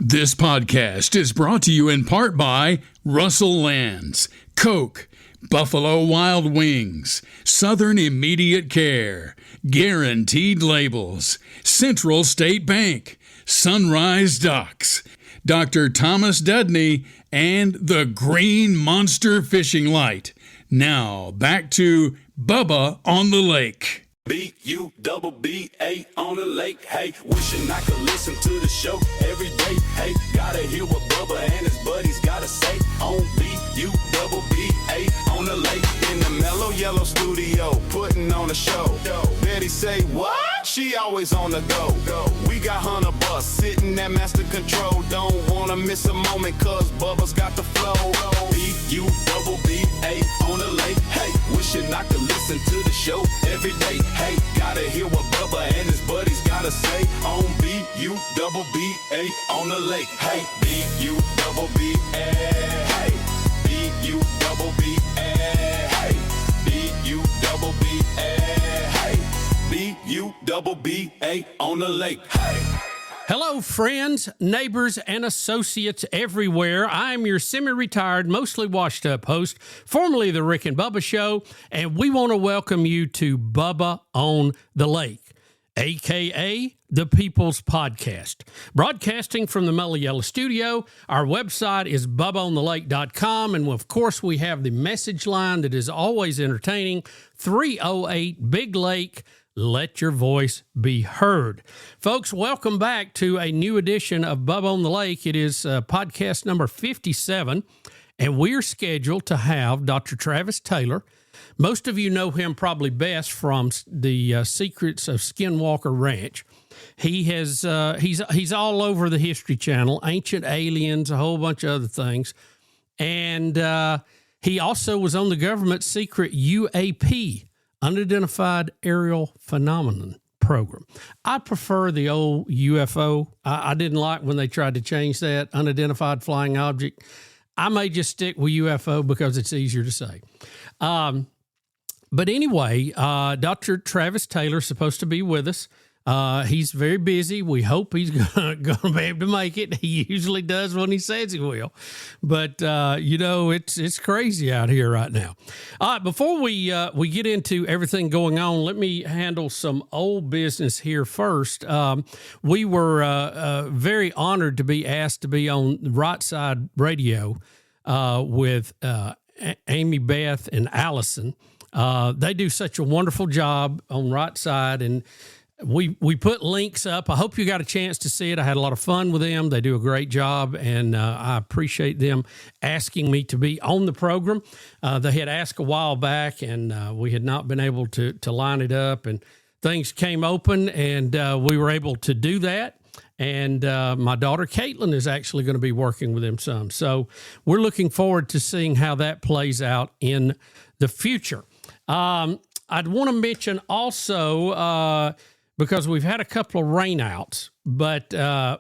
This podcast is brought to you in part by Russell Lands, Coke, Buffalo Wild Wings, Southern Immediate Care, Guaranteed Labels, Central State Bank, Sunrise Docks, Dr. Thomas Dudney, and the Green Monster Fishing Light. Now, back to Bubba on the Lake. B-U-double-B-A on the lake, hey. Wishing I could listen to the show every day, hey. Gotta hear what Bubba and his buddies gotta say on B-U-double-B-A on the lake. In the mellow yellow studio, putting on a show. Betty say, what? She always on the go. We got Hunter Bus sitting at master control. Don't wanna miss a moment, cause Bubba's got the flow. B-U-double-B-A on the lake, hey. Wishing I could listen to the show every day, hey. Gotta hear what Bubba and his buddies gotta say on B-U-double-B-A on the lake, hey. B-U-double-B-A, hey. B-U-double-B-A, hey. B-U-double-B-A, hey. B-U-double-B-A on the lake, hey. Hello, friends, neighbors, and associates everywhere. I'm your semi-retired, mostly washed-up host, formerly the Rick and Bubba Show, and we want to welcome you to Bubba on the Lake, a.k.a. the People's Podcast. Broadcasting from the Mellow Yellow Studio, our website is bubbaonthelake.com, and of course we have the message line that is always entertaining, 308-BIG-LAKE. Let your voice be heard. Folks, welcome back to a new edition of Bubba on the Lake. It is podcast number 57, and we're scheduled to have Dr. Travis Taylor. Most of you know him probably best from the Secrets of Skinwalker Ranch. He has he's all over the History Channel, Ancient Aliens, a whole bunch of other things. And he also was on the government's secret UAP, Unidentified Aerial Phenomenon program. I prefer the old UFO. I didn't like when they tried to change that, Unidentified Flying Object. I may just stick with UFO because it's easier to say. But anyway, Dr. Travis Taylor is supposed to be with us. He's very busy. We hope he's going to be able to make it. He usually does when he says he will. But, it's crazy out here right now. All right, before we get into everything going on, let me handle some old business here first. We were very honored to be asked to be on Right Side Radio with Amy Beth and Allison. They do such a wonderful job on Right Side, and we put links up. I hope you got a chance to see it. I had a lot of fun with them. They do a great job, and I appreciate them asking me to be on the program. They had asked a while back, and we had not been able to line it up, and things came open, and we were able to do that. And my daughter Caitlin is actually going to be working with them some. So we're looking forward to seeing how that plays out in the future. I'd want to mention also, because we've had a couple of rainouts, but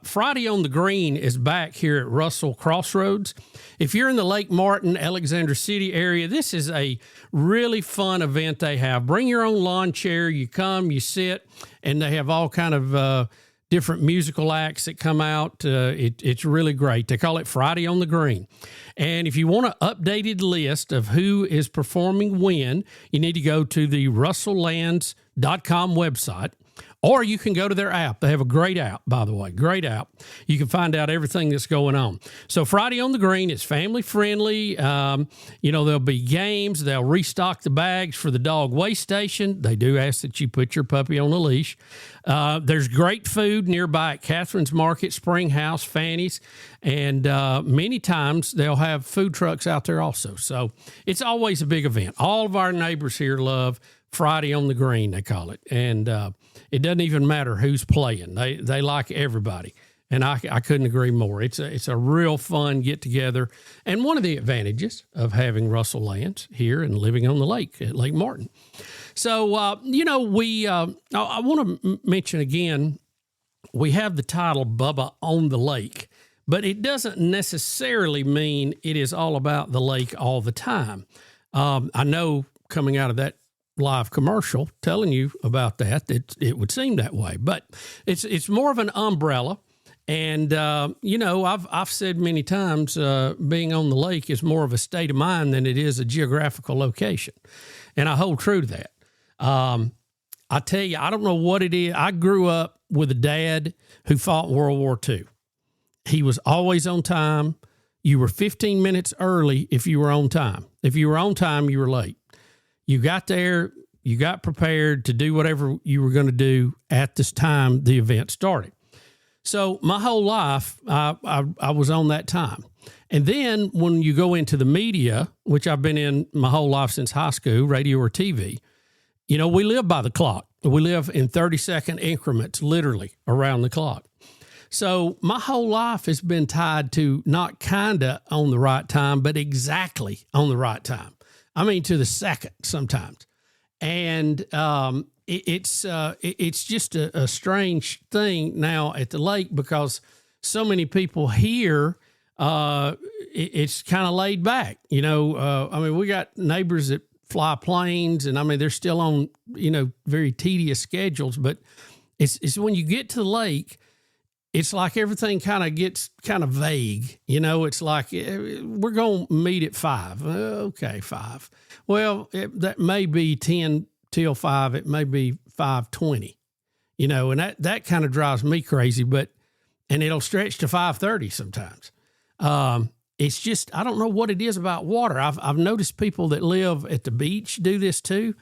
Friday on the Green is back here at Russell Crossroads. If you're in the Lake Martin, Alexander City area, this is a really fun event they have. Bring your own lawn chair. You come, you sit, and they have all kind of different musical acts that come out. It's really great. They call it Friday on the Green. And if you want an updated list of who is performing when, you need to go to the russelllands.com website. Or you can go to their app. They have a great app, by the way. Great app. You can find out everything that's going on. So Friday on the Green is family friendly. There'll be games. They'll restock the bags for the dog waste station. They do ask that you put your puppy on a leash. There's great food nearby at Catherine's Market, Spring House, Fanny's. And many times they'll have food trucks out there also. So it's always a big event. All of our neighbors here love Friday on the Green, they call it. And it doesn't even matter who's playing. They like everybody. And I couldn't agree more. It's a real fun get-together. And one of the advantages of having Russell Lands here and living on the lake at Lake Martin. So, I want to mention again, we have the title Bubba on the Lake. But it doesn't necessarily mean it is all about the lake all the time. I know coming out of that live commercial telling you about that, it would seem that way. But it's more of an umbrella, And, I've said many times being on the lake is more of a state of mind than it is a geographical location. And I hold true to that. I tell you, I don't know what it is. I grew up with a dad who fought World War II. He was always on time. You were 15 minutes early if you were on time. If you were on time, you were late. You got there, you got prepared to do whatever you were going to do at this time the event started. So my whole life, I was on that time. And then when you go into the media, which I've been in my whole life since high school, radio or TV, we live by the clock. We live in 30-second increments, literally around the clock. So my whole life has been tied to not kinda on the right time, but exactly on the right time. I mean, to the second sometimes. And it's just a strange thing now at the lake because so many people here, it's kind of laid back. We got neighbors that fly planes, and they're still on, very tedious schedules. But it's when you get to the lake, it's like everything kind of gets kind of vague. It's like we're going to meet at 5. Okay, 5. Well, that may be 10 till 5. It may be 5:20. And that kind of drives me crazy. And it'll stretch to 5:30 sometimes. It's just, I don't know what it is about water. I've noticed people that live at the beach do this too.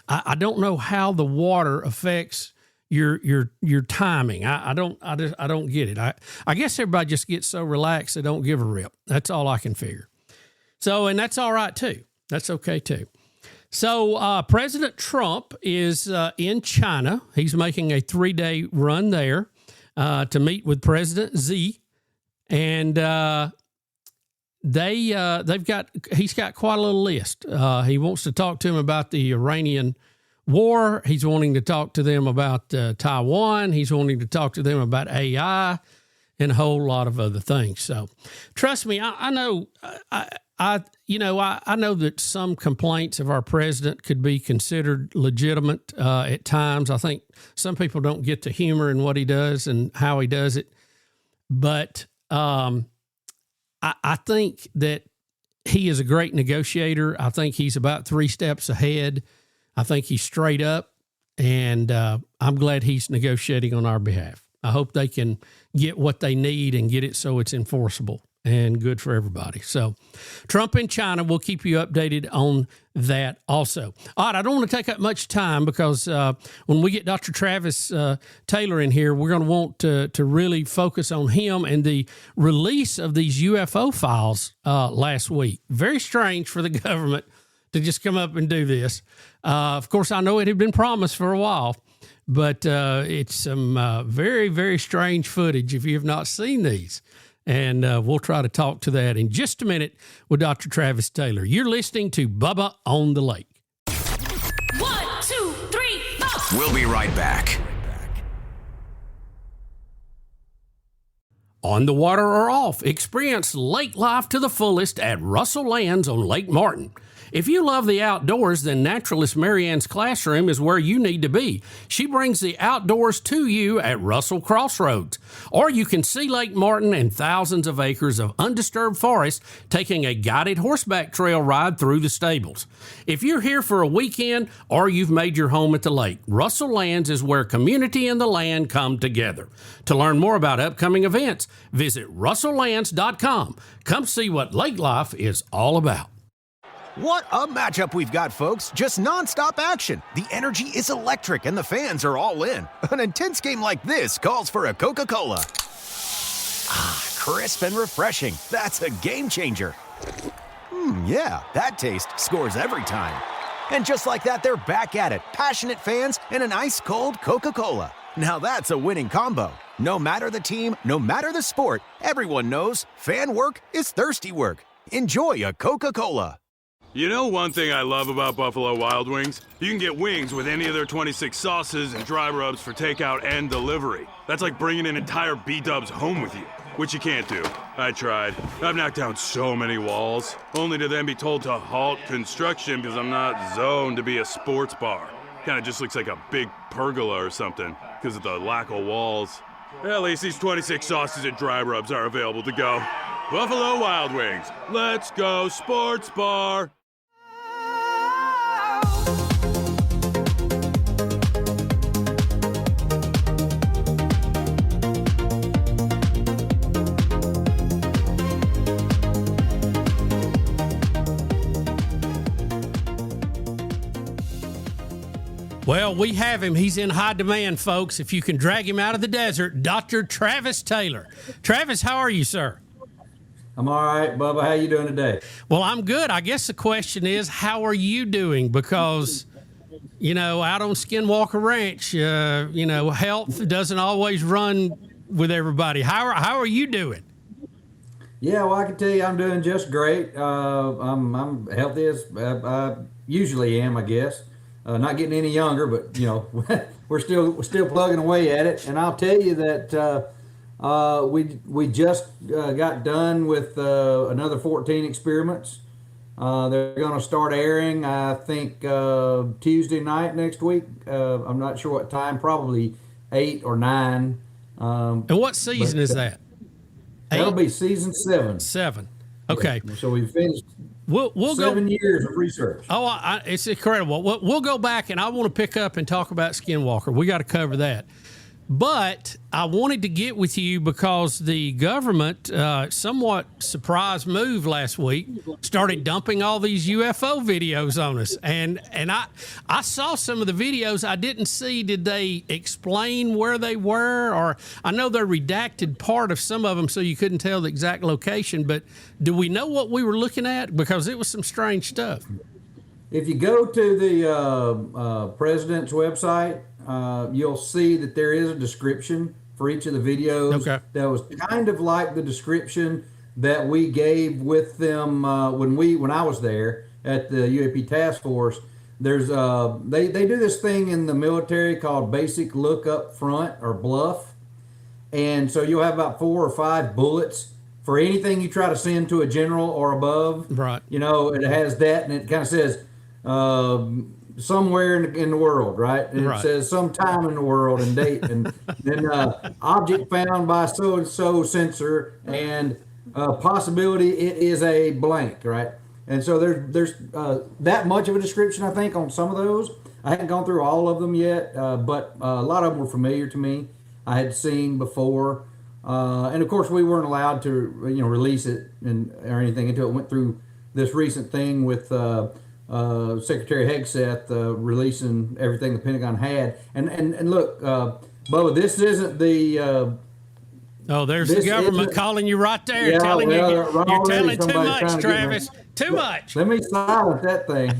I don't know how the water affects your timing. I don't get it. I guess everybody just gets so relaxed they don't give a rip. That's all I can figure. So, and that's all right too. That's okay too. So President Trump is in China. He's making a 3-day run there to meet with President Xi, and he's got quite a little list. He wants to talk to him about the Iranian war. He's wanting to talk to them about Taiwan. He's wanting to talk to them about AI and a whole lot of other things. So trust me, I know, I know that some complaints of our president could be considered legitimate at times. I think some people don't get the humor in what he does and how he does it. But I think that he is a great negotiator. I think he's about 3 steps ahead. I think he's straight up, and I'm glad he's negotiating on our behalf. I hope they can get what they need and get it so it's enforceable and good for everybody. So Trump in China, we'll keep you updated on that also. All right, I don't want to take up much time because when we get Dr. Travis Taylor in here, we're going to want to really focus on him and the release of these UFO files last week. Very strange for the government to just come up and do this. Of course, I know it had been promised for a while, but it's some very, very strange footage if you have not seen these. And we'll try to talk to that in just a minute with Dr. Travis Taylor. You're listening to Bubba on the Lake. 1, 2, 3, 4. We'll be right back. On the water or off, experience lake life to the fullest at Russell Lands on Lake Martin. If you love the outdoors, then Naturalist Marianne's classroom is where you need to be. She brings the outdoors to you at Russell Crossroads. Or you can see Lake Martin and thousands of acres of undisturbed forest taking a guided horseback trail ride through the stables. If you're here for a weekend or you've made your home at the lake, Russell Lands is where community and the land come together. To learn more about upcoming events, visit russelllands.com. Come see what lake life is all about. What a matchup we've got, folks. Just nonstop action. The energy is electric and the fans are all in. An intense game like this calls for a Coca-Cola. Ah, crisp and refreshing. That's a game changer. Yeah, that taste scores every time. And just like that, they're back at it. Passionate fans and an ice-cold Coca-Cola. Now that's a winning combo. No matter the team, no matter the sport, everyone knows fan work is thirsty work. Enjoy a Coca-Cola. You know one thing I love about Buffalo Wild Wings? You can get wings with any of their 26 sauces and dry rubs for takeout and delivery. That's like bringing an entire B-dubs home with you, which you can't do. I tried. I've knocked down so many walls, only to then be told to halt construction because I'm not zoned to be a sports bar. Kinda just looks like a big pergola or something because of the lack of walls. At least these 26 sauces and dry rubs are available to go. Buffalo Wild Wings. Let's go sports bar. Well, we have him. He's in high demand, folks. If you can drag him out of the desert, Dr. Travis Taylor. Travis, how are you, sir? I'm all right, Bubba. How you doing today? Well, I'm good. I guess the question is, how are you doing? Because, out on Skinwalker Ranch, health doesn't always run with everybody. How are you doing? Yeah, well, I can tell you I'm doing just great. I'm healthy as I usually am, I guess. Not getting any younger, but we're still plugging away at it. And I'll tell you that we just got done with another 14 experiments. They're going to start airing, I think, Tuesday night next week. I'm not sure what time, probably 8 or 9. And what season is that? That'll be season 7. 7. Okay. Yeah. So we've finished. We'll 7 years of research. Oh, it's incredible. We'll go back, and I want to pick up and talk about Skinwalker. We got to cover that. But I wanted to get with you because the government, somewhat surprise move last week, started dumping all these UFO videos on us. And I saw some of the videos I didn't see. Did they explain where they were? Or I know they redacted part of some of them so you couldn't tell the exact location. But do we know what we were looking at? Because it was some strange stuff. If you go to the president's website, you'll see that there is a description for each of the videos. Okay. That was kind of like the description that we gave with them when I was there at the UAP task force. There's they do this thing in the military called basic look up front or bluff, and so you'll have about 4 or 5 bullets for anything you try to send to a general or above. Right. It has that, and it kind of says. Somewhere in the world, right? And right. It says sometime in the world and date, and then object found by so and so sensor, and possibility it is a blank, right? And so there's that much of a description, I think, on some of those. I hadn't gone through all of them yet, but a lot of them were familiar to me. I had seen before, and of course we weren't allowed to release it or anything until it went through this recent thing with. Secretary Hegseth releasing everything the Pentagon had, and look, Bubba, this isn't the. There's the government calling you right there, telling you're telling too much, Travis. Too much. Let me silence that thing.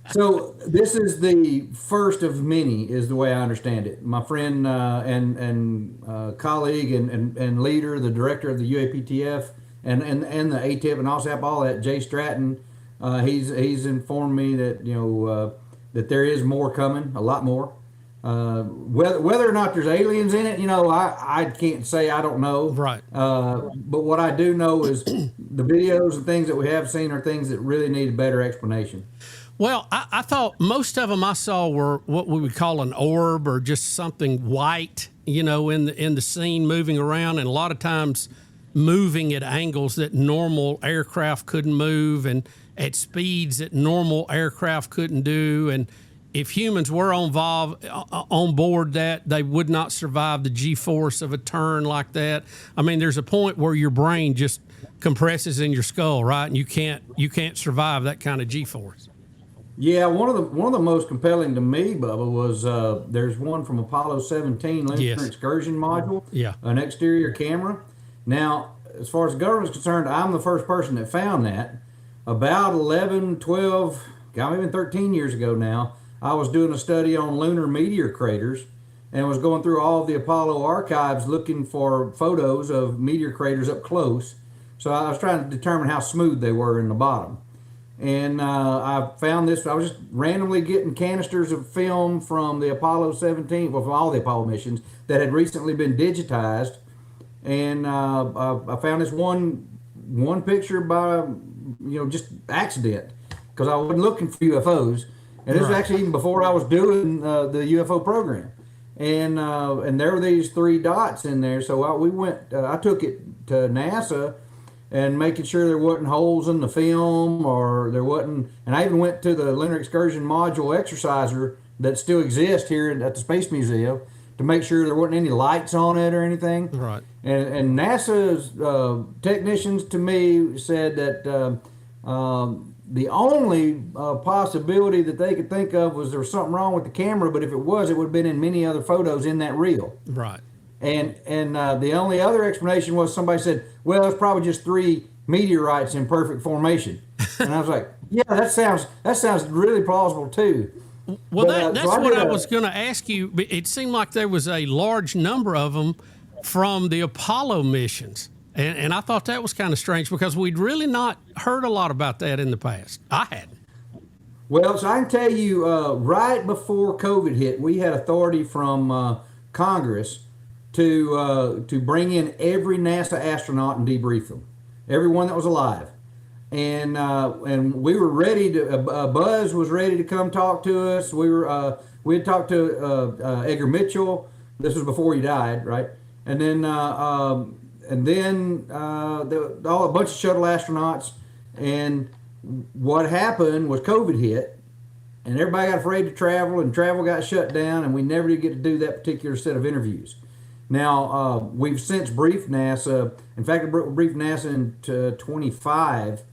So this is the first of many, is the way I understand it. My friend and colleague and leader, the director of the UAPTF and the ATIP and OSAP, all that, Jay Stratton. He's informed me that that there is more coming, a lot more. Whether or not there's aliens in it, I can't say. I don't know. Right. But what I do know is the videos and things that we have seen are things that really need a better explanation. Well, I thought most of them I saw were what we would call an orb or just something white, in the scene moving around, and a lot of times moving at angles that normal aircraft couldn't move, and at speeds that normal aircraft couldn't do. And if humans were on board that, they would not survive the G-force of a turn like that. I mean, there's a point where your brain just compresses in your skull, right? And you can't survive that kind of G-force. Yeah, one of the most compelling to me, Bubba, was there's one from Apollo 17 Lunar Excursion Module, an exterior camera. Now, as far as the government's concerned, I'm the first person that found that. About 11, 12, even 13 years ago now, I was doing a study on lunar meteor craters and was going through all of the Apollo archives looking for photos of meteor craters up close. So I was trying to determine how smooth they were in the bottom. And I found this. I was just randomly getting canisters of film from the Apollo 17, from all the Apollo missions that had recently been digitized. And I found this one picture by just accident, because I wasn't looking for UFOs, and this was actually even before I was doing the UFO program. and there were these 3 dots in there. So I took it to NASA and making sure there wasn't holes in the film or there wasn't. And I even went to the Lunar Excursion Module exerciser that still exists here at the Space Museum to make sure there wasn't any lights on it or anything. Right. And NASA's technicians to me said that the only possibility that they could think of was there was something wrong with the camera, but if it was, it would have been in many other photos in that reel. Right. And the only other explanation was somebody said, well, it's probably just 3 meteorites in perfect formation. And I was like, yeah, that sounds really plausible too. Well, that's what I was going to ask you. It seemed like there was a large number of them from the Apollo missions. And I thought that was kind of strange because we'd really not heard a lot about that in the past. I hadn't. Well, so I can tell you, right before COVID hit, we had authority from Congress to bring in every NASA astronaut and debrief them, everyone that was alive. And we were ready to. Buzz was ready to come talk to us. We had talked to Edgar Mitchell. This was before he died, right? And then a bunch of shuttle astronauts. And what happened was COVID hit, and everybody got afraid to travel, and travel got shut down, and we never did get to do that particular set of interviews. Now we've since briefed NASA. In fact, we briefed NASA in 25.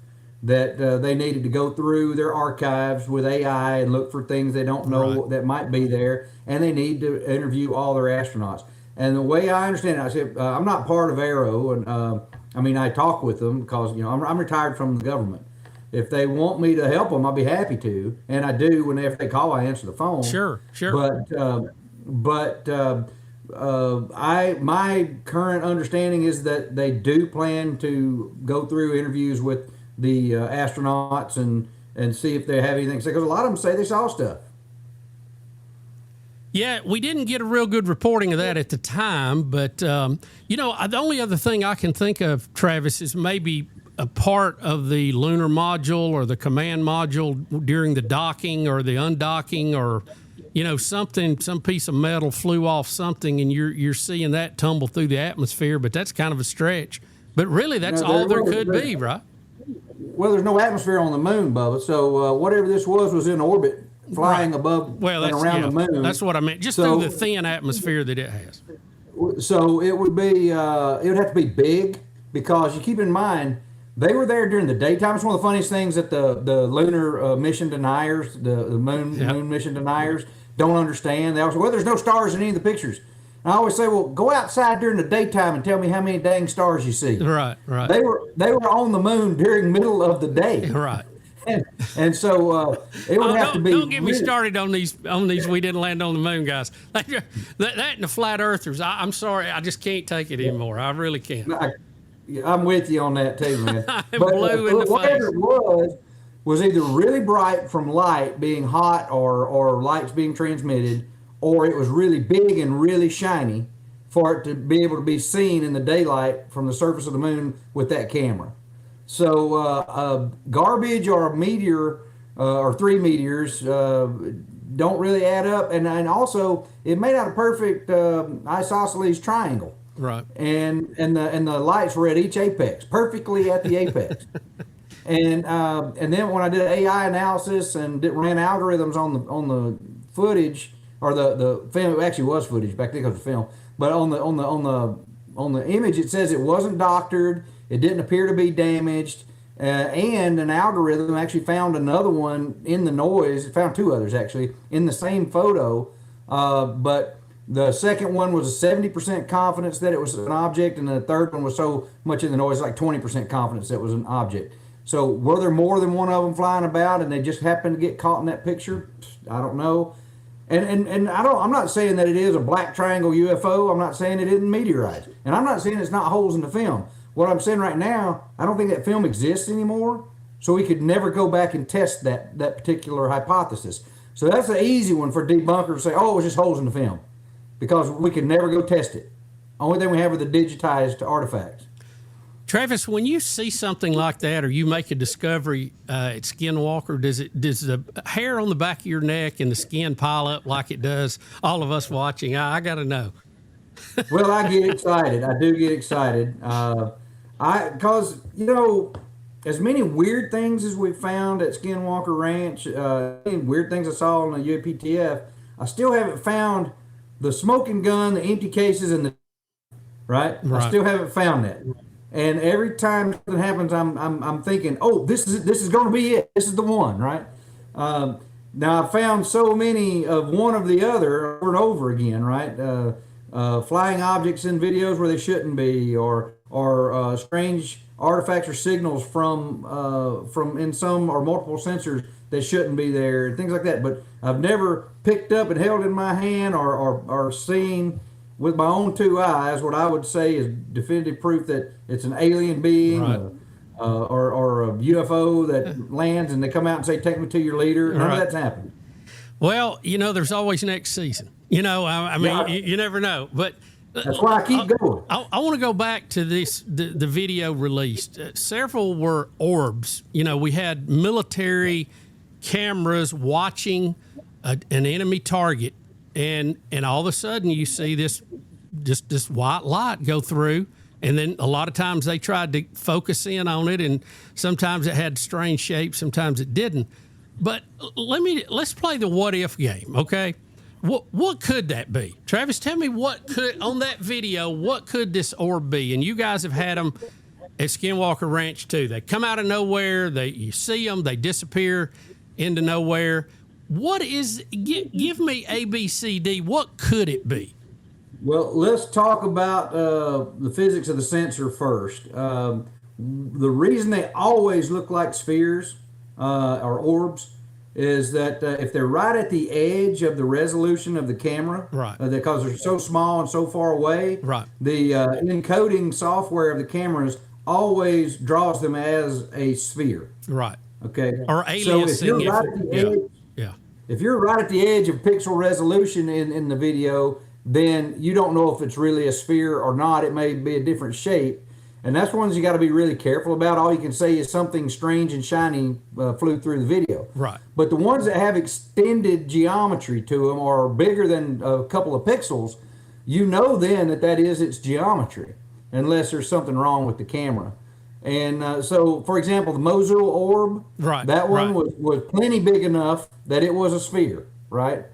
That they needed to go through their archives with AI and look for things they don't know that might be there, and they need to interview all their astronauts. And the way I understand it, I said, I'm not part of Aero, and I talk with them because I'm retired from the government. If they want me to help them, I'll be happy to, and I do. Whenever they call, I answer the phone. Sure. But my current understanding is that they do plan to go through interviews with the astronauts and see if they have anything. Because a lot of them say they saw stuff. Yeah, we didn't get a real good reporting of that at the time. But, the only other thing I can think of, Travis, is maybe a part of the lunar module or the command module during the docking or the undocking or, some piece of metal flew off something and you're seeing that tumble through the atmosphere. But that's kind of a stretch. But really, that's all there could be, right? Well, there's no atmosphere on the moon, Bubba. So whatever this was in orbit, flying above and around the moon. That's what I meant. Just through the thin atmosphere that it has. So it would be, it would have to be big because you keep in mind they were there during the daytime. It's one of the funniest things that the lunar mission deniers, the moon mission deniers, don't understand. They always say, well, there's no stars in any of the pictures. I always say, well, go outside during the daytime and tell me how many dang stars you see. Right. They were on the moon during middle of the day. Right. And so it would have to be. Don't get me started on these. We didn't land on the moon, guys. That and the flat earthers. I'm sorry, I just can't take it anymore. I really can't. I'm with you on that too, man. Blue in the whatever face. It was either really bright from light being hot or lights being transmitted, or it was really big and really shiny for it to be able to be seen in the daylight from the surface of the moon with that camera. So garbage or a meteor or 3 meteors don't really add up. And also, it made out a perfect isosceles triangle. Right. And the lights were at each apex, perfectly at the apex. And then when I did AI analysis and ran algorithms on the footage, or the film, it actually was footage back then because it was film, but on the image it says it wasn't doctored, it didn't appear to be damaged, and an algorithm actually found another one in the noise. It found 2 others actually in the same photo, but the second one was a 70% confidence that it was an object, and the third one was so much in the noise, like 20% confidence that it was an object. So were there more than one of them flying about, and they just happened to get caught in that picture? I don't know. And I'm not saying that it is a black triangle UFO. I'm not saying it isn't meteorites, and I'm not saying it's not holes in the film. What I'm saying right now, I don't think that film exists anymore, so we could never go back and test that particular hypothesis. So that's the easy one for debunkers to say, oh, it was just holes in the film, because we could never go test it. Only thing we have are the digitized artifacts. Travis, when you see something like that, or you make a discovery at Skinwalker, does the hair on the back of your neck and the skin pile up like it does all of us watching? I got to know. Well, I get excited. I do get excited. Because as many weird things as we found at Skinwalker Ranch, weird things I saw on the UPTF, I still haven't found the smoking gun, the empty cases, and the right. I still haven't found that. And every time something happens, I'm thinking, oh, this is going to be it. This is the one, right? Now I found so many of one of the other over and over again, right? Flying objects in videos where they shouldn't be, or strange artifacts or signals from in some or multiple sensors that shouldn't be there, and things like that. But I've never picked up and held in my hand or seen with my own two eyes what I would say is definitive proof that it's an alien being, right. or a UFO that lands and they come out and say, "Take me to your leader." None of that's happened. Well, there's always next season. I mean, you never know. But that's why I keep going. I want to go back to the video released. Several were orbs. We had military cameras watching an enemy target, and all of a sudden you see this white light go through, and then a lot of times they tried to focus in on it, and sometimes it had strange shapes, sometimes it didn't. But let's play the what if game, okay? What could that be? Travis, tell me on that video, what could this orb be? And you guys have had them at Skinwalker Ranch too. They come out of nowhere, you see them, they disappear into nowhere. What is, give me A, B, C, D, what could it be? Well, let's talk about the physics of the sensor first. The reason they always look like spheres or orbs is that if they're right at the edge of the resolution of the camera, right, because they're so small and so far away, right, the encoding software of the cameras always draws them as a sphere. Right. Okay. Or aliasing. So if you're right at the edge, if you're right at the edge of pixel resolution in the video, then you don't know if it's really a sphere or not. It may be a different shape. And that's ones you got to be really careful about. All you can say is something strange and shiny flew through the video. Right. But the ones that have extended geometry to them or bigger than a couple of pixels, then that is its geometry, unless there's something wrong with the camera. And so, for example, the Mosul orb, that one was plenty big enough that it was a sphere, right?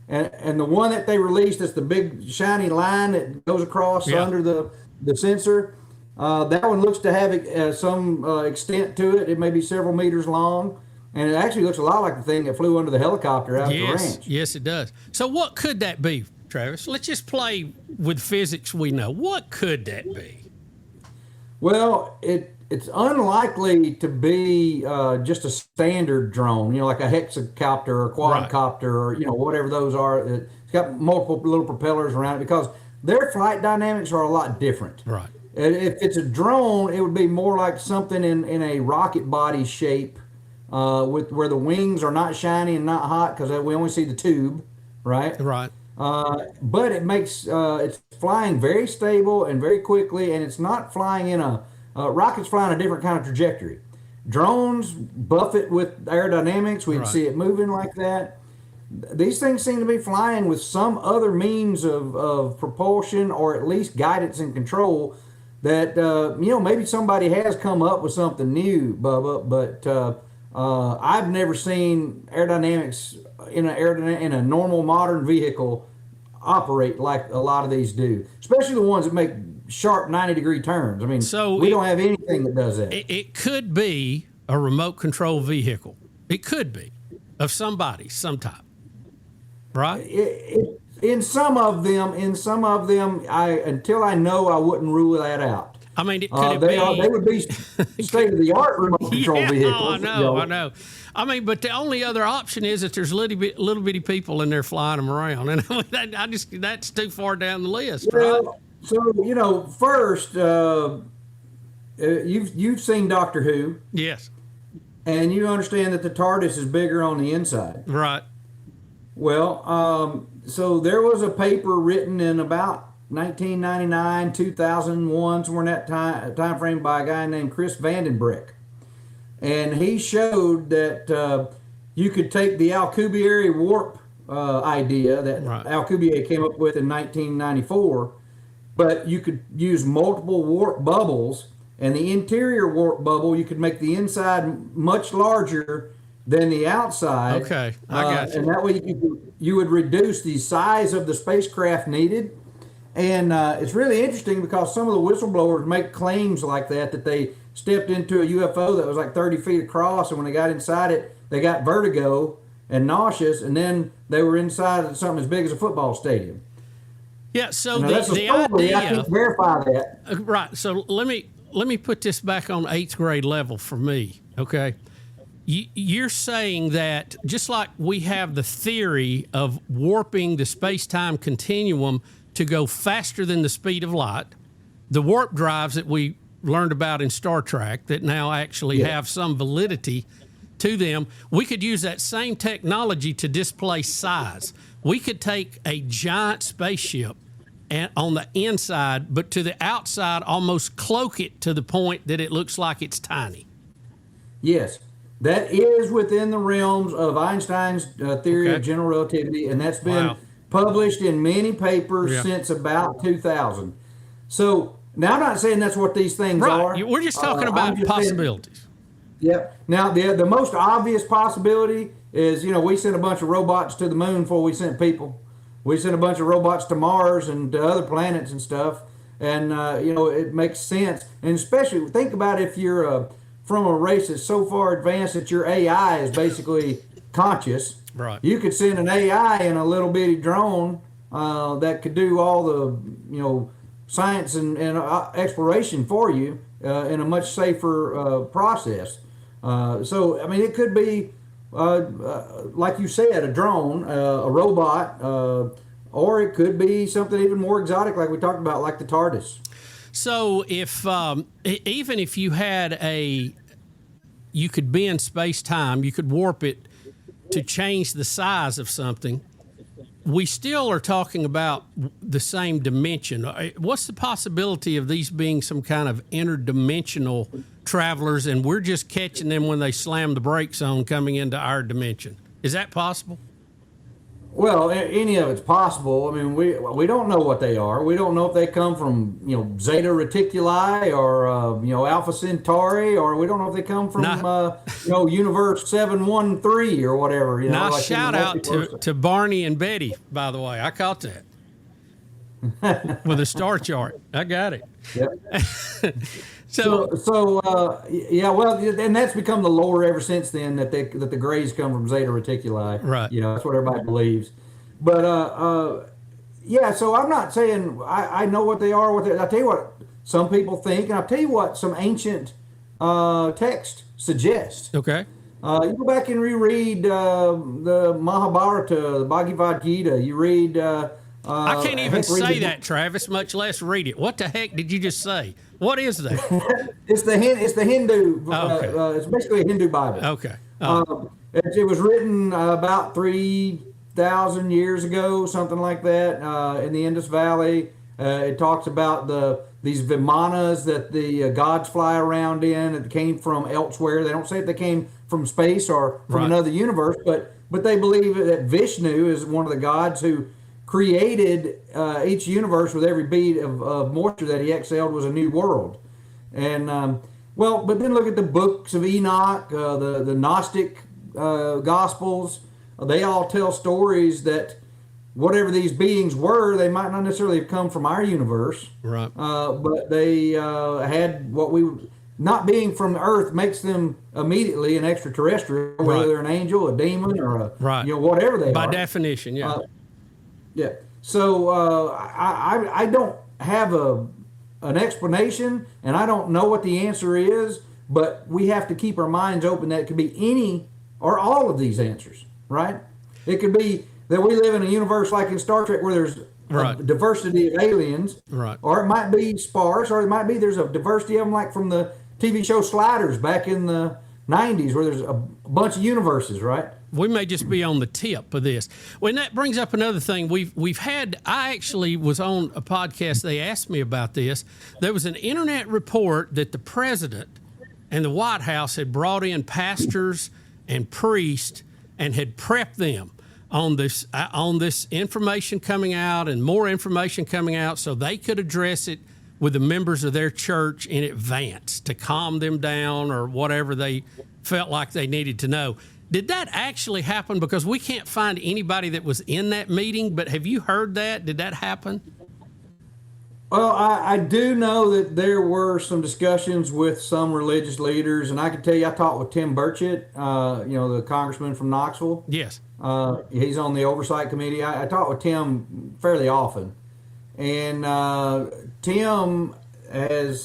And the one that they released, that's the big shiny line that goes across under the sensor, that one looks to have some extent to it. It may be several meters long, and it actually looks a lot like the thing that flew under the helicopter out at the ranch. Yes, it does. So what could that be, Travis? Let's just play with physics we know. What could that be? Well, it's unlikely to be just a standard drone, like a hexacopter or quadcopter or, whatever those are. It's got multiple little propellers around it because their flight dynamics are a lot different. Right. If it's a drone, it would be more like something in a rocket body shape with where the wings are not shiny and not hot because we only see the tube, right? Right. But it makes it's flying very stable and very quickly, and it's not flying in rockets flying a different kind of trajectory. Drones buffet with aerodynamics. We'd see it moving like that. These things seem to be flying with some other means of propulsion or at least guidance and control that, maybe somebody has come up with something new, Bubba, but I've never seen aerodynamics in a normal modern vehicle operate like a lot of these do, especially the ones that make sharp 90-degree turns. I mean, we don't have anything that does that. It could be a remote control vehicle. It could be of somebody, sometime, right? In some of them, until I know, I wouldn't rule that out. I mean, it could they would be state-of-the-art remote control vehicles. I know. I mean, but the only other option is that there's little bitty people in there flying them around, and that's too far down the list, right? So first, you've seen Doctor Who, yes, and you understand that the TARDIS is bigger on the inside, right? Well, so there was a paper written in about 1999, 2001, somewhere in that time frame, by a guy named Chris Vandenbreck. And he showed that you could take the Alcubierre warp idea that Alcubierre came up with in 1994, but you could use multiple warp bubbles, and the interior warp bubble, you could make the inside much larger than the outside. Okay, I got you. And that way you would reduce the size of the spacecraft needed. And it's really interesting because some of the whistleblowers make claims like that they stepped into a UFO that was like 30 feet across, and when they got inside it, they got vertigo and nauseous, and then they were inside of something as big as a football stadium. Yeah, so that's the idea, idea, I can't verify that. Right. So let me put this back on 8th grade level for me. Okay. You're saying that just like we have the theory of warping the space-time continuum to go faster than the speed of light, the warp drives that we learned about in Star Trek that now actually have some validity to them, we could use that same technology to displace size. We could take a giant spaceship and on the inside, but to the outside, almost cloak it to the point that it looks like it's tiny. Yes. That is within the realms of Einstein's theory of general relativity, and that's been published in many papers since about 2000. So now I'm not saying that's what these things are. We're just talking about possibilities. Now the most obvious possibility is, we sent a bunch of robots to the moon before we sent people. We sent a bunch of robots to Mars and to other planets and stuff, and it makes sense. And especially think about if you're from a race that's so far advanced that your AI is basically conscious. Right. You could send an AI in a little bitty drone that could do all the science and exploration for you in a much safer process. So I mean, it could be like you said, a drone, a robot, or it could be something even more exotic, like we talked about, like the TARDIS. So if even if you had you could bend space-time, you could warp it to change the size of something, we still are talking about the same dimension. What's the possibility of these being some kind of interdimensional travelers, and we're just catching them when they slam the brakes on coming into our dimension? Is that possible? Well, any of it's possible. I mean, we don't know what they are. We don't know if they come from Zeta Reticuli or Alpha Centauri, or we don't know if they come from Universe 713 or whatever. Nice like shout out to Barney and Betty, by the way. I caught that with a star chart. I got it. Yep. Well, and that's become the lore ever since then, that the Greys come from Zeta Reticuli. Right. That's what everybody believes. But so I'm not saying I know what they are. I'll tell you what some people think, and I'll tell you what some ancient text suggests. Okay. You go back and reread the Mahabharata, the Bhagavad Gita. You read. I can't even say that, Travis, much less read it. What the heck did you just say? What is that? It's the Hindu. Okay. It's basically a Hindu Bible. Okay. It was written about 3,000 years ago, something like that, in the Indus Valley. It talks about these vimanas that the gods fly around in, that came from elsewhere. They don't say if they came from space or from another universe, but they believe that Vishnu is one of the gods who created each universe. With every bead of moisture that he exhaled was a new world. And but then look at the books of Enoch, the Gnostic Gospels. They all tell stories that whatever these beings were, they might not necessarily have come from our universe, right? But they had what not being from Earth makes them immediately an extraterrestrial, whether they're an angel, a demon, or whatever they are. By definition, yeah. Yeah. So I don't have an explanation, and I don't know what the answer is, but we have to keep our minds open that it could be any or all of these answers, right? It could be that we live in a universe like in Star Trek where there's a diversity of aliens, or it might be sparse, or it might be there's a diversity of them, like from the TV show Sliders back in the 90s, where there's a bunch of universes, right? we may just be on the tip of this. Well, and that brings up another thing. We've had. I actually was on a podcast. They asked me about this. There was an internet report that the president and the White House had brought in pastors and priests and had prepped them on this information coming out and more information coming out, so they could address it with the members of their church in advance to calm them down or whatever they felt like they needed to know. Did that actually happen? Because we can't find anybody that was in that meeting, but have you heard that? Did that happen? Well, I do know that there were some discussions with some religious leaders, and I can tell you I talked with Tim Burchett, the congressman from Knoxville. Yes. He's on the oversight committee. I talk with Tim fairly often. And Tim has,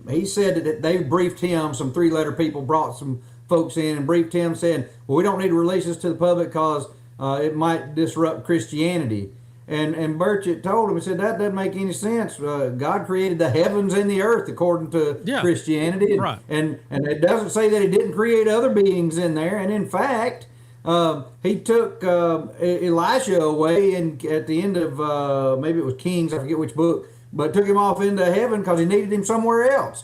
he said that they briefed him, some 3-letter people brought some folks in and briefed him saying, well, we don't need to release this to the public because it might disrupt Christianity. And Burchett told him, he said, that doesn't make any sense. God created the heavens and the earth according to Christianity. And, right. and it doesn't say that he didn't create other beings in there. And in fact, he took Elijah away at the end of, maybe it was Kings, I forget which book, but took him off into heaven because he needed him somewhere else.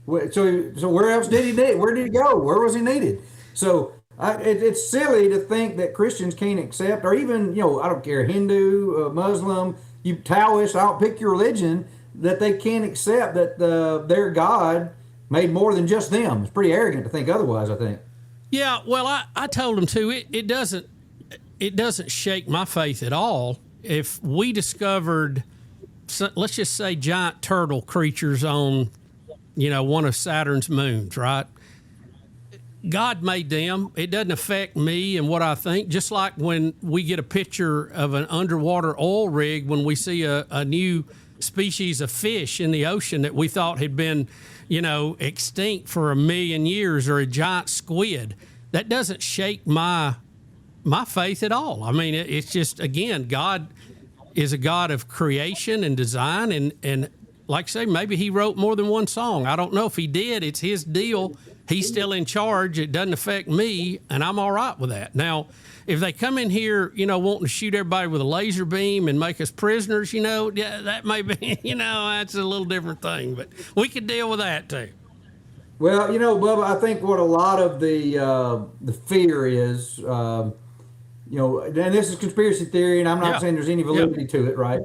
So where else did he need? Where did he go? Where was he needed? So it's silly to think that Christians can't accept, or even, I don't care, Hindu, Muslim, you Taoist, I don't pick your religion, that they can't accept that their God made more than just them. It's pretty arrogant to think otherwise, I think. Yeah, well, I told him too. It doesn't shake my faith at all if we discovered, let's just say, giant turtle creatures on, one of Saturn's moons, right? God made them. It doesn't affect me and what I think. Just like when we get a picture of an underwater oil rig, when we see a new species of fish in the ocean that we thought had been, extinct for 1 million years, or a giant squid, that doesn't shake my faith at all. I mean, it's just, again, God is a God of creation and design, and like I say, maybe he wrote more than one song. I don't know if he did. It's his deal. He's still in charge. It doesn't affect me, and I'm all right with that. Now, if they come in here, wanting to shoot everybody with a laser beam and make us prisoners, that may be, that's a little different thing. But we could deal with that too. Well, Bubba, I think what a lot of the fear is, and this is conspiracy theory, and I'm not saying there's any validity to it, right?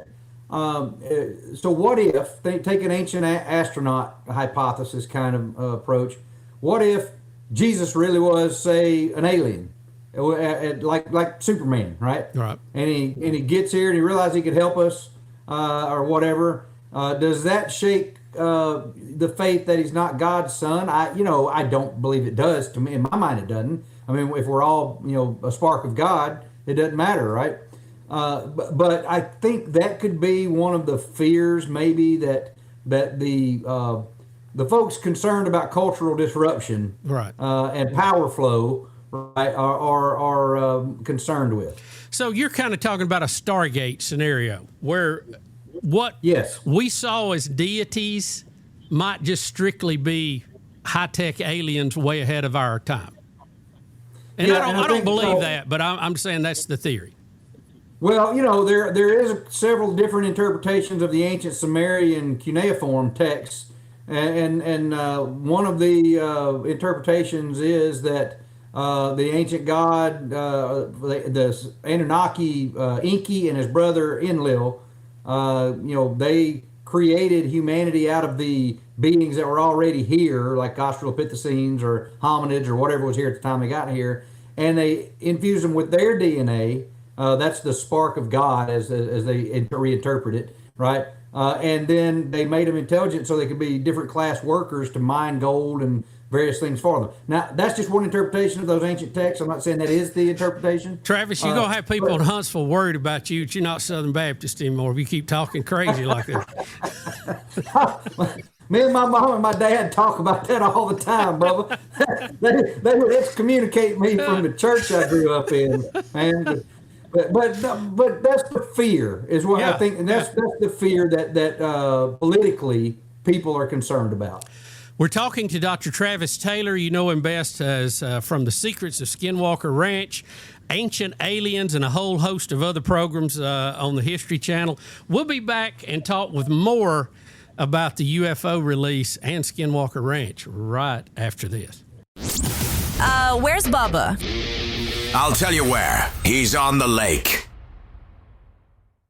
So what if, take an ancient astronaut hypothesis kind of approach, what if Jesus really was, say, an alien, like Superman, right? Right. And he gets here and he realizes he could help us, or whatever. Does that shake the faith that he's not God's son? I don't believe it does. To me, in my mind, it doesn't. I mean, if we're all a spark of God, it doesn't matter, right? But I think that could be one of the fears, maybe that the folks concerned about cultural disruption, right, and power flow, right, are concerned with. So you're kind of talking about a Stargate scenario where what we saw as deities might just strictly be high-tech aliens way ahead of our time. And I don't believe that, but I'm saying that's the theory. Well, there is several different interpretations of the ancient Sumerian cuneiform texts. And one of the interpretations is that the ancient god, the Anunnaki, Enki, and his brother Enlil, they created humanity out of the beings that were already here, like Australopithecines or hominids or whatever was here at the time they got here, and they infused them with their DNA. That's the spark of God, as they reinterpret it, right? And then they made them intelligent so they could be different class workers to mine gold and various things for them. Now, that's just one interpretation of those ancient texts. I'm not saying that is the interpretation. Travis, you're going to have people in Huntsville worried about you that you're not Southern Baptist anymore if you keep talking crazy like this. Me and my mom and my dad talk about that all the time, Bubba. they would excommunicate me from the church I grew up in, man. But that's the fear, is what I think, and that's the fear that politically people are concerned about. We're talking to Dr. Travis Taylor. You know him best as from The Secrets of Skinwalker Ranch, Ancient Aliens, and a whole host of other programs on the History Channel. We'll be back and talk with more about the UFO release and Skinwalker Ranch right after this. Where's Bubba? I'll tell you where. He's on the lake.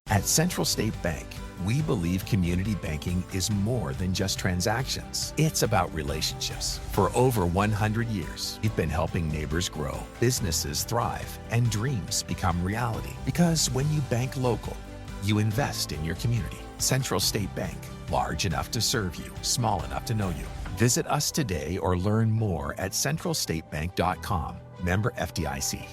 At Central State Bank, we believe community banking is more than just transactions. It's about relationships. For over 100 years, we've been helping neighbors grow, businesses thrive, and dreams become reality. Because when you bank local, you invest in your community. Central State Bank, large enough to serve you, small enough to know you. Visit us today or learn more at centralstatebank.com. Member FDIC.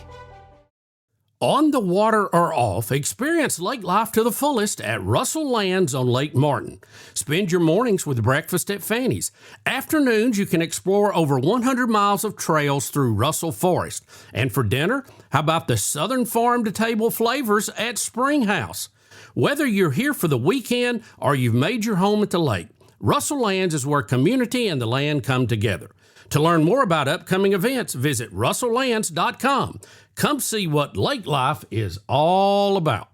On the water or off, experience lake life to the fullest at Russell Lands on Lake Martin. Spend your mornings with breakfast at Fanny's. Afternoons, you can explore over 100 miles of trails through Russell Forest. And for dinner, how about the Southern farm-to-table flavors at Spring House? Whether you're here for the weekend or you've made your home at the lake, Russell Lands is where community and the land come together. To learn more about upcoming events, visit russelllands.com. Come see what lake life is all about.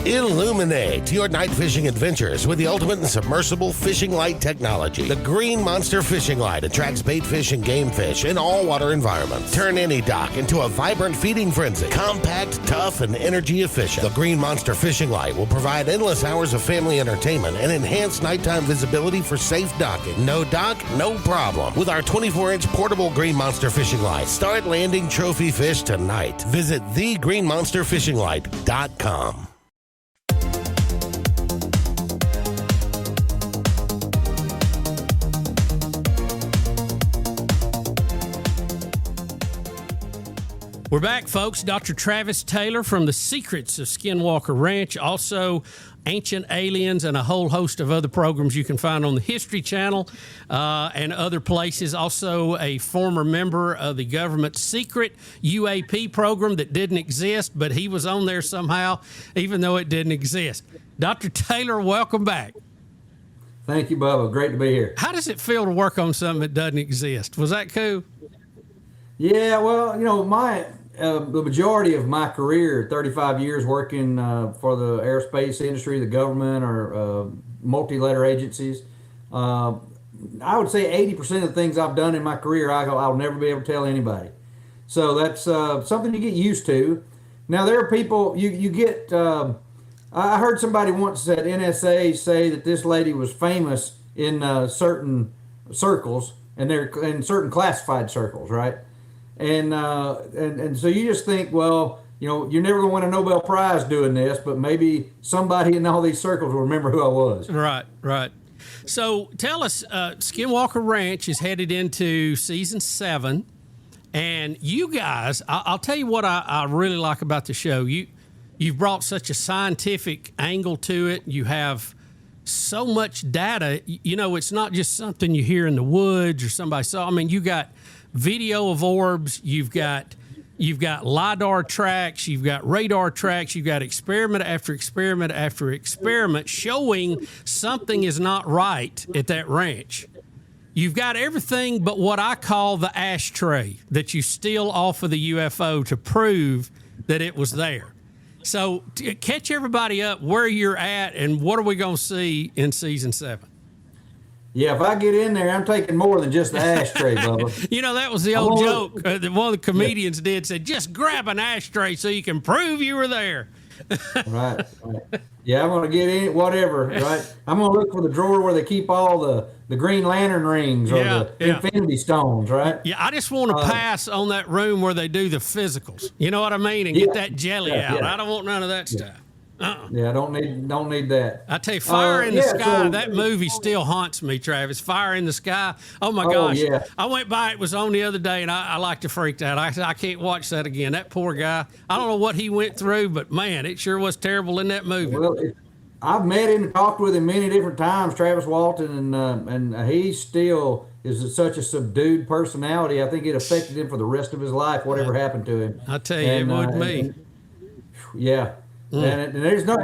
Illuminate your night fishing adventures with the ultimate in submersible fishing light technology. The Green Monster Fishing Light attracts bait fish and game fish in all water environments. Turn any dock into a vibrant feeding frenzy. Compact, tough, and energy efficient. The Green Monster Fishing Light will provide endless hours of family entertainment and enhanced nighttime visibility for safe docking. No dock, no problem. With our 24-inch portable Green Monster Fishing Light, start landing trophy fish tonight. Visit thegreenmonsterfishinglight.com. We're back, folks. Dr. Travis Taylor from The Secrets of Skinwalker Ranch, also Ancient Aliens, and a whole host of other programs you can find on the History Channel and other places. Also a former member of the government secret UAP program that didn't exist, but he was on there somehow, even though it didn't exist. Dr. Taylor, welcome back. Thank you, Bubba. Great to be here. How does it feel to work on something that doesn't exist? Was that cool? Yeah, well, you know, the majority of my career, 35 years working for the aerospace industry, the government, or multi-letter agencies, I would say 80% of the things I've done in my career, I'll never be able to tell anybody. So that's something you get used to. Now, there are people, you get, I heard somebody once at NSA say that this lady was famous in certain circles, and they're in certain classified circles, right? And so you just think, well, you know, you're never going to win a Nobel Prize doing this, but maybe somebody in all these circles will remember who I was. Right, right. So tell us, Skinwalker Ranch is headed into season 7, and you guys, I'll tell you what I really like about the show. You've brought such a scientific angle to it. You have so much data. You know, it's not just something you hear in the woods or somebody saw. I mean, you got video of orbs, you've got LiDAR tracks, you've got radar tracks, you've got experiment after experiment after experiment showing something is not right at that ranch. You've got everything but what I call the ashtray that you steal off of the UFO to prove that it was there. So catch everybody up where you're at and what are we going to see in season 7? Yeah, if I get in there, I'm taking more than just the ashtray, Bubba. You know, that was the old joke that one of the comedians did, said, just grab an ashtray so you can prove you were there. Right. Yeah, I'm going to get in, whatever, right? I'm going to look for the drawer where they keep all the Green Lantern rings or the Infinity Stones, right? Yeah, I just want to pass on that room where they do the physicals. You know what I mean? And get that jelly out. Yeah. I don't want none of that stuff. Yeah, I don't need that. I tell you, Fire in the Sky, that movie still haunts me, Travis. Fire in the Sky. Oh, my gosh. Yeah. I went by, it was on the other day, and I like to freak out. I can't watch that again. That poor guy, I don't know what he went through, but, man, it sure was terrible in that movie. Well, I've met him and talked with him many different times, Travis Walton, and he still is such a subdued personality. I think it affected him for the rest of his life, whatever happened to him. I tell you, it would me. Yeah. And there's no,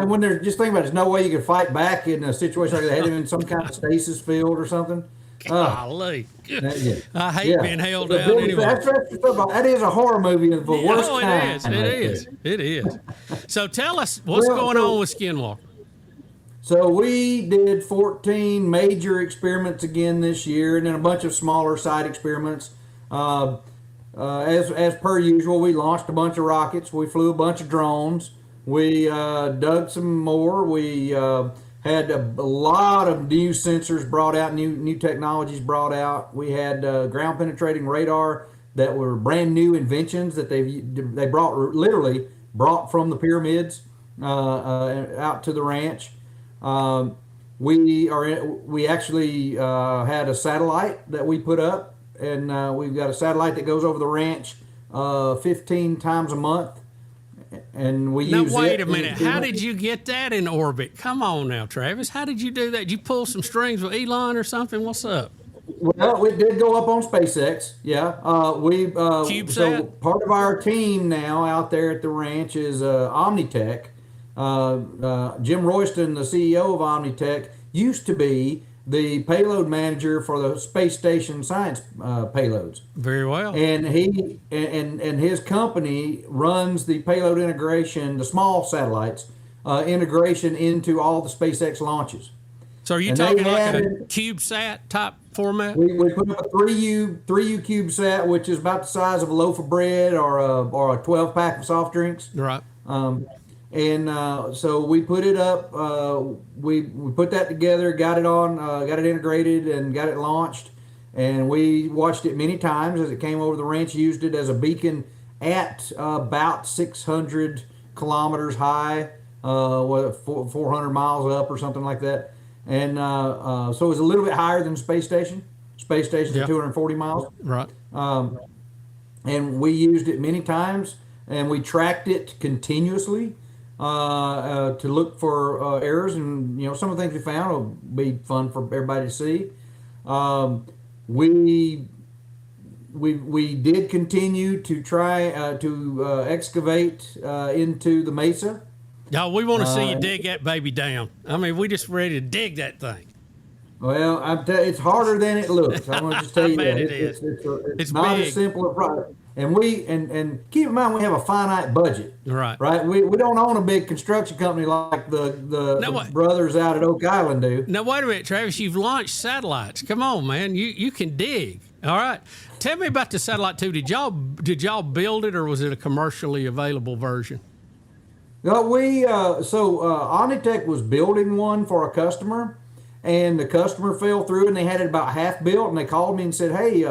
just think about it, there's no way you could fight back in a situation like that. They had him in some kind of stasis field or something. Golly. Yeah. I hate being held down anyway. That is a horror movie of the worst kind. It is. So tell us what's going on with Skinwalker. So we did 14 major experiments again this year, and then a bunch of smaller side experiments. As per usual, we launched a bunch of rockets. We flew a bunch of drones. We dug some more. We had a lot of new sensors brought out, new technologies brought out. We had ground penetrating radar that were brand new inventions that they literally brought from the pyramids out to the ranch. We actually had a satellite that we put up, and we've got a satellite that goes over the ranch 15 times a month. And we use it. Wait a minute. How did you get that in orbit? Come on now, Travis. How did you do that? Did you pull some strings with Elon or something? What's up? Well, it did go up on SpaceX. Yeah. CubeSat? So part of our team now out there at the ranch is Omnitech. Jim Royston, the CEO of Omnitech, used to be the payload manager for the space station science payloads. Very well. And he and his company runs the payload integration, the small satellites integration into all the SpaceX launches. So are you talking like a CubeSat type format? We put up a 3U CubeSat, which is about the size of a loaf of bread or a 12 pack of soft drinks. Right. So we put it up. We put that together, got it integrated, and got it launched. And we watched it many times as it came over the ranch. Used it as a beacon at about 600 kilometers high, 400 miles up or something like that. And so it was a little bit higher than the space station. Space station's at 240 miles. Right. And we used it many times, and we tracked it continuously. To look for errors, and some of the things we found will be fun for everybody to see. We did continue to try to excavate into the mesa. Y'all, we want to see you dig that baby down. I mean, we just ready to dig that thing. Well, it's harder than it looks. I'm going to just tell you that. It is. It's not big. as simple a project. And and keep in mind, we have a finite budget. Right. We don't own a big construction company like the brothers out at Oak Island do. Now, wait a minute, Travis. You've launched satellites. Come on, man. You can dig. All right. Tell me about the satellite too. Did y'all build it, or was it a commercially available version? No, Omnitech was building one for a customer, and the customer fell through, and they had it about half built, and they called me and said, "Hey,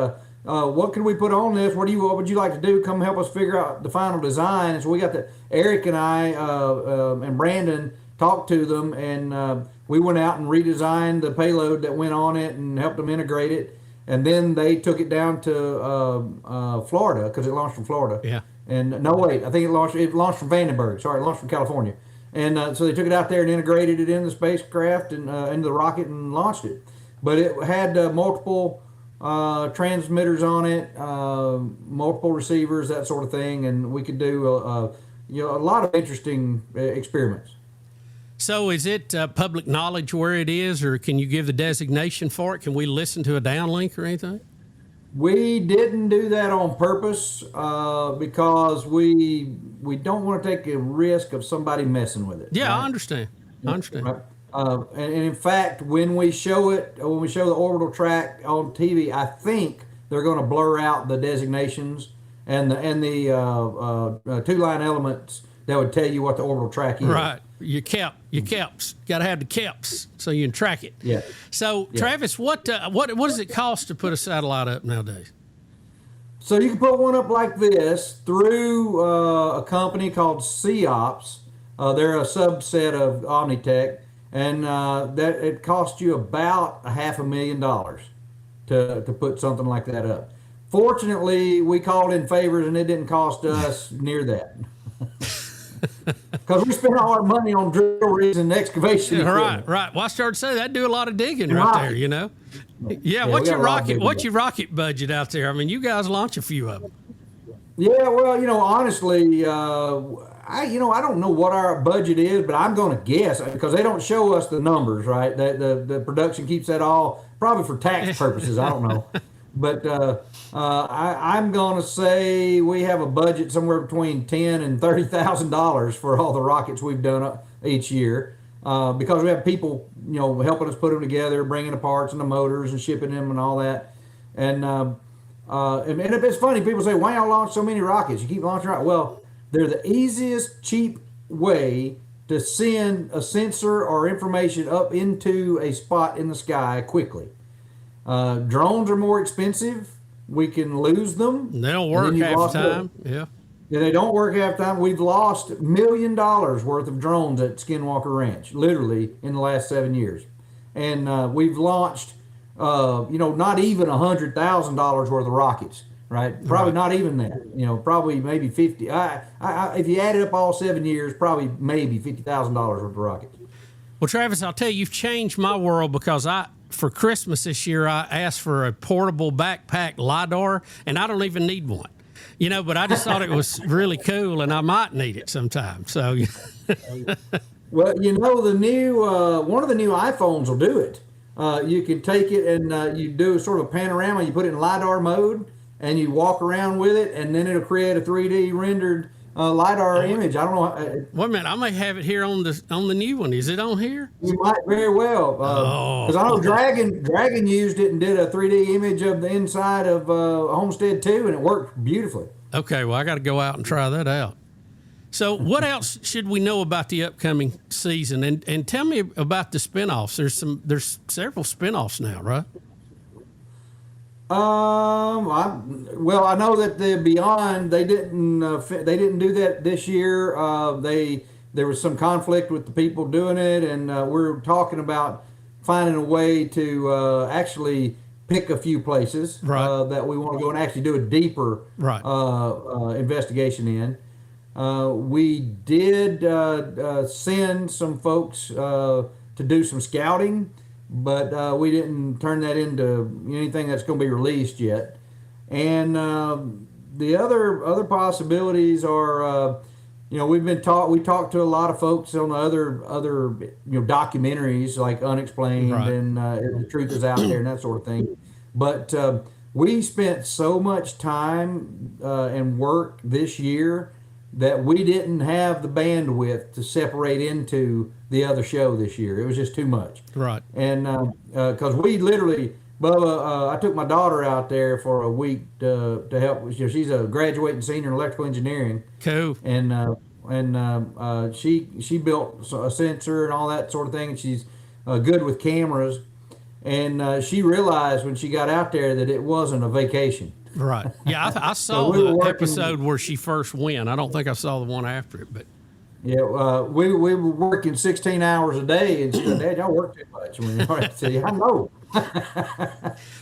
what can we put on this? What would you like to do? Come help us figure out the final design." And so we got Eric and I and Brandon talked to them, and we went out and redesigned the payload that went on it and helped them integrate it. And then they took it down to Florida, because it launched from Florida. Yeah. And no, wait, I think it launched from Vandenberg. Sorry, it launched from California. And so they took it out there and integrated it in the spacecraft and into the rocket and launched it. But it had multiple transmitters on it, multiple receivers, that sort of thing, and we could do a lot of interesting experiments. So is it public knowledge where it is, or can you give the designation for it? Can we listen to a downlink or anything? We didn't do that on purpose because we don't want to take a risk of somebody messing with it. Yeah, right? I understand. And in fact, when we show the orbital track on TV, I think they're going to blur out the designations and the two-line elements that would tell you what the orbital track is. Right. Your caps. Got to have the caps so you can track it. Yeah. So, yeah. Travis, what does it cost to put a satellite up nowadays? So you can put one up like this through a company called CEOPS. They're a subset of Omnitech, and that it costs you about $500,000 to put something like that up. Fortunately, we called in favors, and it didn't cost us near that. Because we spent all our money on drill rigs and excavation. Right. Well, I started to say that'd do a lot of digging right there, Yeah, what's your rocket budget out there? I mean, you guys launch a few of them. Yeah, well, honestly, I don't know what our budget is, but I'm going to guess, because they don't show us the numbers, right? The production keeps that all probably for tax purposes. I don't know. But I'm going to say we have a budget somewhere between $10,000 and $30,000 for all the rockets we've done each year, because we have people, helping us put them together, bringing the parts and the motors and shipping them and all that. And it's funny. People say, "Why y'all launch so many rockets? You keep launching rockets." Well, they're the easiest, cheap way to send a sensor or information up into a spot in the sky quickly. Drones are more expensive. We can lose them. They don't work half the time. Yeah, they don't work half the time. We've lost $1 million worth of drones at Skinwalker Ranch, literally, in the last 7 years. And we've launched, not even $100,000 worth of rockets, right? Probably not even that. Probably maybe 50. If you added up all 7 years, probably maybe $50,000 worth of rockets. Well, Travis, I'll tell you, you've changed my world, because for Christmas this year, I asked for a portable backpack LiDAR, and I don't even need one. But I just thought it was really cool, and I might need it sometime. So, well, the new one of the new iPhones will do it. You can take it and you do sort of a panorama. You put it in LiDAR mode, and you walk around with it, and then it'll create a 3D rendered LiDAR image. I don't know. Wait a minute, I may have it here on the new one. Is it on here? You might very well, because I know Dragon used it and did a 3D image of the inside of Homestead 2, and it worked beautifully. Okay, well, I got to go out and try that out. So, what else should we know about the upcoming season? And tell me about the spinoffs. There's several spinoffs now, right? I know that the Beyond they didn't do that this year. There was some conflict with the people doing it, and we're talking about finding a way to actually pick a few places that we want to go and actually do a deeper investigation in. We did send some folks to do some scouting, but we didn't turn that into anything that's going to be released yet. And the other possibilities are, we talked to a lot of folks on other documentaries like Unexplained and The Truth Is Out There and that sort of thing. But we spent so much time and work this year that we didn't have the bandwidth to separate into the other show this year. It was just too much. Right. And because we literally, Bubba, I took my daughter out there for a week to help. She's a graduating senior in electrical engineering. Cool. And she built a sensor and all that sort of thing. And she's good with cameras. And she realized when she got out there that it wasn't a vacation. Right. Yeah, I saw the episode where she first went. I don't think I saw the one after it, but. Yeah, we were working 16 hours a day, and she said, "Dad, y'all work too much." I said, "I know."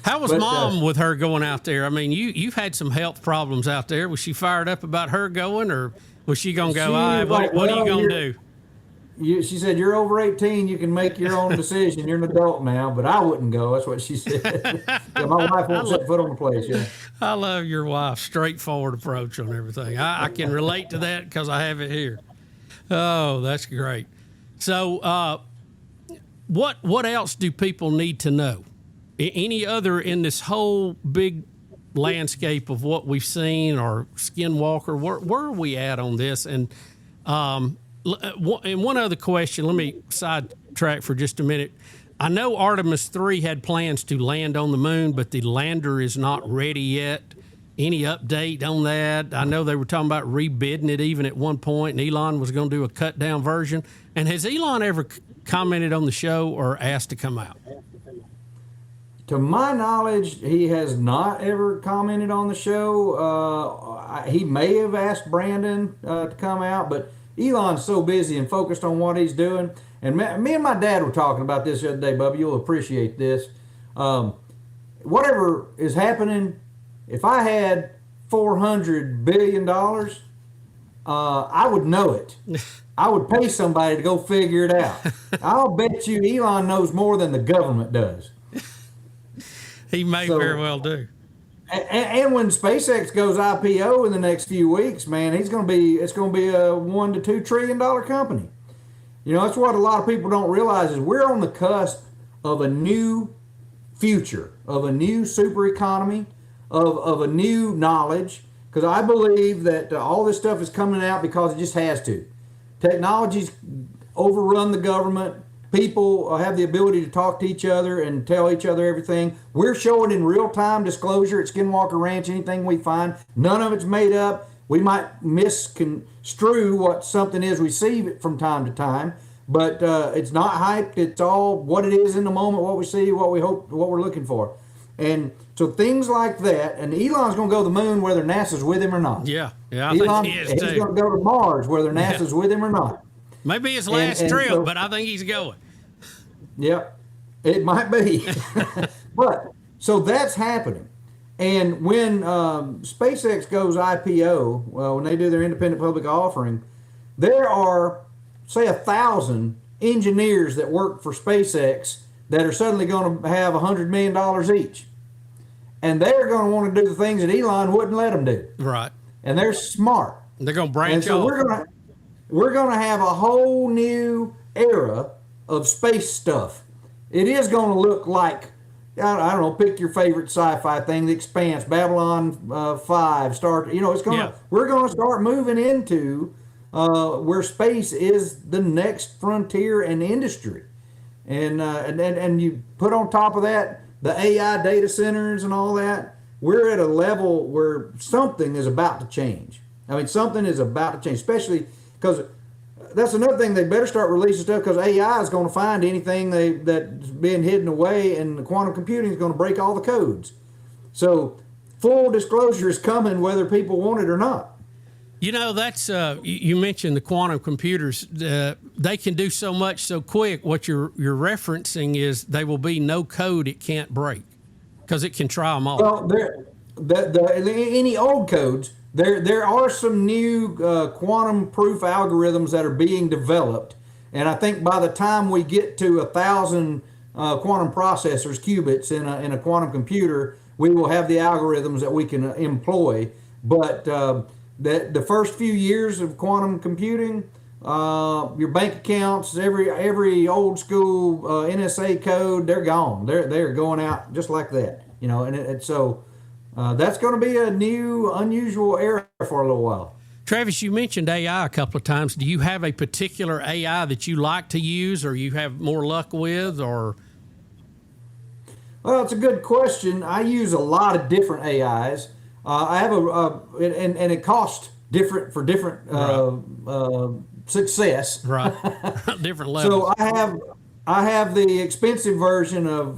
How was Mom with her going out there? I mean, you've had some health problems out there. Was she fired up about her going, or was she going to go, what are you going to do? She said, "You're over 18. You can make your own decision. You're an adult now." But I wouldn't go. That's what she said. Yeah, my wife won't set foot on the place. Yeah. I love your wife's straightforward approach on everything. I can relate to that because I have it here. Oh, that's great. So, what else do people need to know? Any other in this whole big landscape of what we've seen, or Skinwalker? Where are we at on this? And one other question, let me sidetrack for just a minute. I know Artemis 3 had plans to land on the moon, but the lander is not ready yet. Any update on that? I know they were talking about rebidding it even at one point, and Elon was going to do a cut-down version. And has Elon ever commented on the show or asked to come out? To my knowledge, he has not ever commented on the show. He may have asked Brandon to come out, but Elon's so busy and focused on what he's doing. And me and my dad were talking about this the other day, Bubba. You'll appreciate this. Whatever is happening, if I had $400 billion, I would know it. I would pay somebody to go figure it out. I'll bet you Elon knows more than the government does. He may very well do. And when SpaceX goes IPO in the next few weeks, man, it's going to be a $1 to $2 trillion company. That's what a lot of people don't realize is we're on the cusp of a new future, of a new super economy, of a new knowledge, because I believe that all this stuff is coming out because it just has to. Technology's overrun the government. People have the ability to talk to each other and tell each other everything. We're showing in real-time disclosure at Skinwalker Ranch anything we find. None of it's made up. We might misconstrue what something is we see from time to time, but it's not hyped. It's all what it is in the moment, what we see, what we hope, what we're looking for. And so things like that, and Elon's going to go to the moon whether NASA's with him or not. Yeah, I Elon, think he is he's too. going to go to Mars whether NASA's with him or not. Maybe his last trip, but I think he's going. Yep, it might be. But so that's happening. And when SpaceX goes IPO, well, when they do their independent public offering, there are, say, 1,000 engineers that work for SpaceX that are suddenly going to have $100 million each. And they're going to want to do the things that Elon wouldn't let them do. Right. And they're smart. They're going to branch and so off. We're going to have a whole new era of space stuff. It is going to look like, I don't know, pick your favorite sci-fi thing, The Expanse, Babylon 5, Star, it's going to, we're going to start moving into where space is the next frontier and industry. And you put on top of that the AI data centers and all that, we're at a level where something is about to change. I mean, something is about to change, especially because that's another thing. They better start releasing stuff because AI is going to find anything that's being hidden away, and the quantum computing is going to break all the codes. So full disclosure is coming whether people want it or not. That's you mentioned the quantum computers. They can do so much so quick. What you're referencing is they will be no code it can't break because it can try them all. Well, any old codes, there are some new quantum proof algorithms that are being developed, and I think by the time we get to 1,000 quantum processors, qubits in a quantum computer, we will have the algorithms that we can employ. But the first few years of quantum computing, your bank accounts, every old school NSA code, they're gone. They're going out just like that, and so that's going to be a new, unusual era for a little while. Travis, you mentioned AI a couple of times. Do you have a particular AI that you like to use, or you have more luck with, or? Well, it's a good question. I use a lot of different AIs. I have and it costs different for different success. Right. Different levels. So I have the expensive version of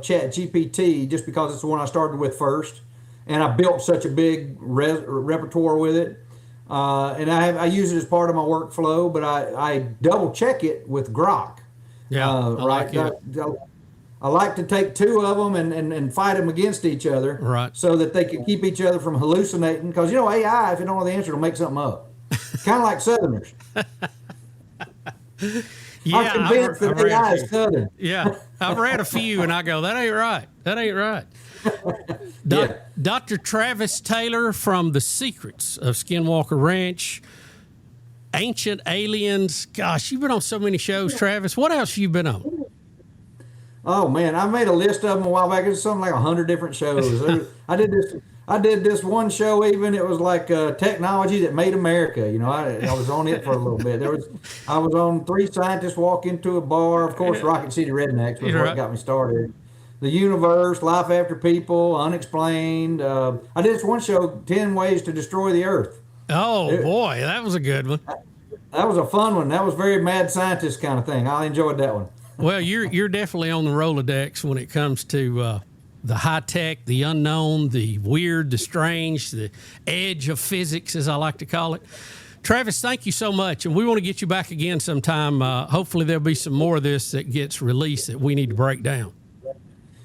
ChatGPT just because it's the one I started with first, and I built such a big repertoire with it. And I use it as part of my workflow, but I double check it with Grok. Yeah, I like to take two of them and fight them against each other, right? So that they can keep each other from hallucinating. Because AI, if you don't know the answer, it'll make something up. Kind of like Southerners. Yeah, I'm convinced that AI is Southern. Yeah, I've read a few, and I go, that ain't right. That ain't right. Dr. Travis Taylor from The Secrets of Skinwalker Ranch, Ancient Aliens. Gosh, you've been on so many shows, Travis. What else have you been on? Oh man, I made a list of them a while back. It's something like 100 different shows. I did this one show even. It was like technology that made America. I was on it for a little bit. I was on Three Scientists Walk Into a Bar. Of course, Rocket City Rednecks was what got me started. The Universe, Life After People, Unexplained. I did this one show, 10 Ways to Destroy the Earth. Oh boy, that was a good one. That was a fun one. That was very mad scientist kind of thing. I enjoyed that one. Well, you're definitely on the Rolodex when it comes to the high tech, the unknown, the weird, the strange, the edge of physics, as I like to call it. Travis, thank you so much, and we want to get you back again sometime. Hopefully there'll be some more of this that gets released that we need to break down.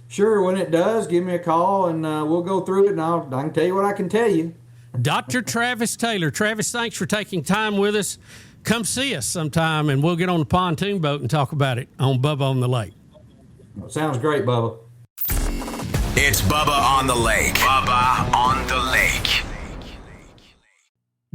Sure, when it does, give me a call, and we'll go through it, and I can tell you what I can tell you. Dr. Travis Taylor. Travis, thanks for taking time with us. Come see us sometime, and we'll get on the pontoon boat and talk about it on Bubba on the Lake. Sounds great, Bubba. It's Bubba on the Lake. Bubba on the Lake.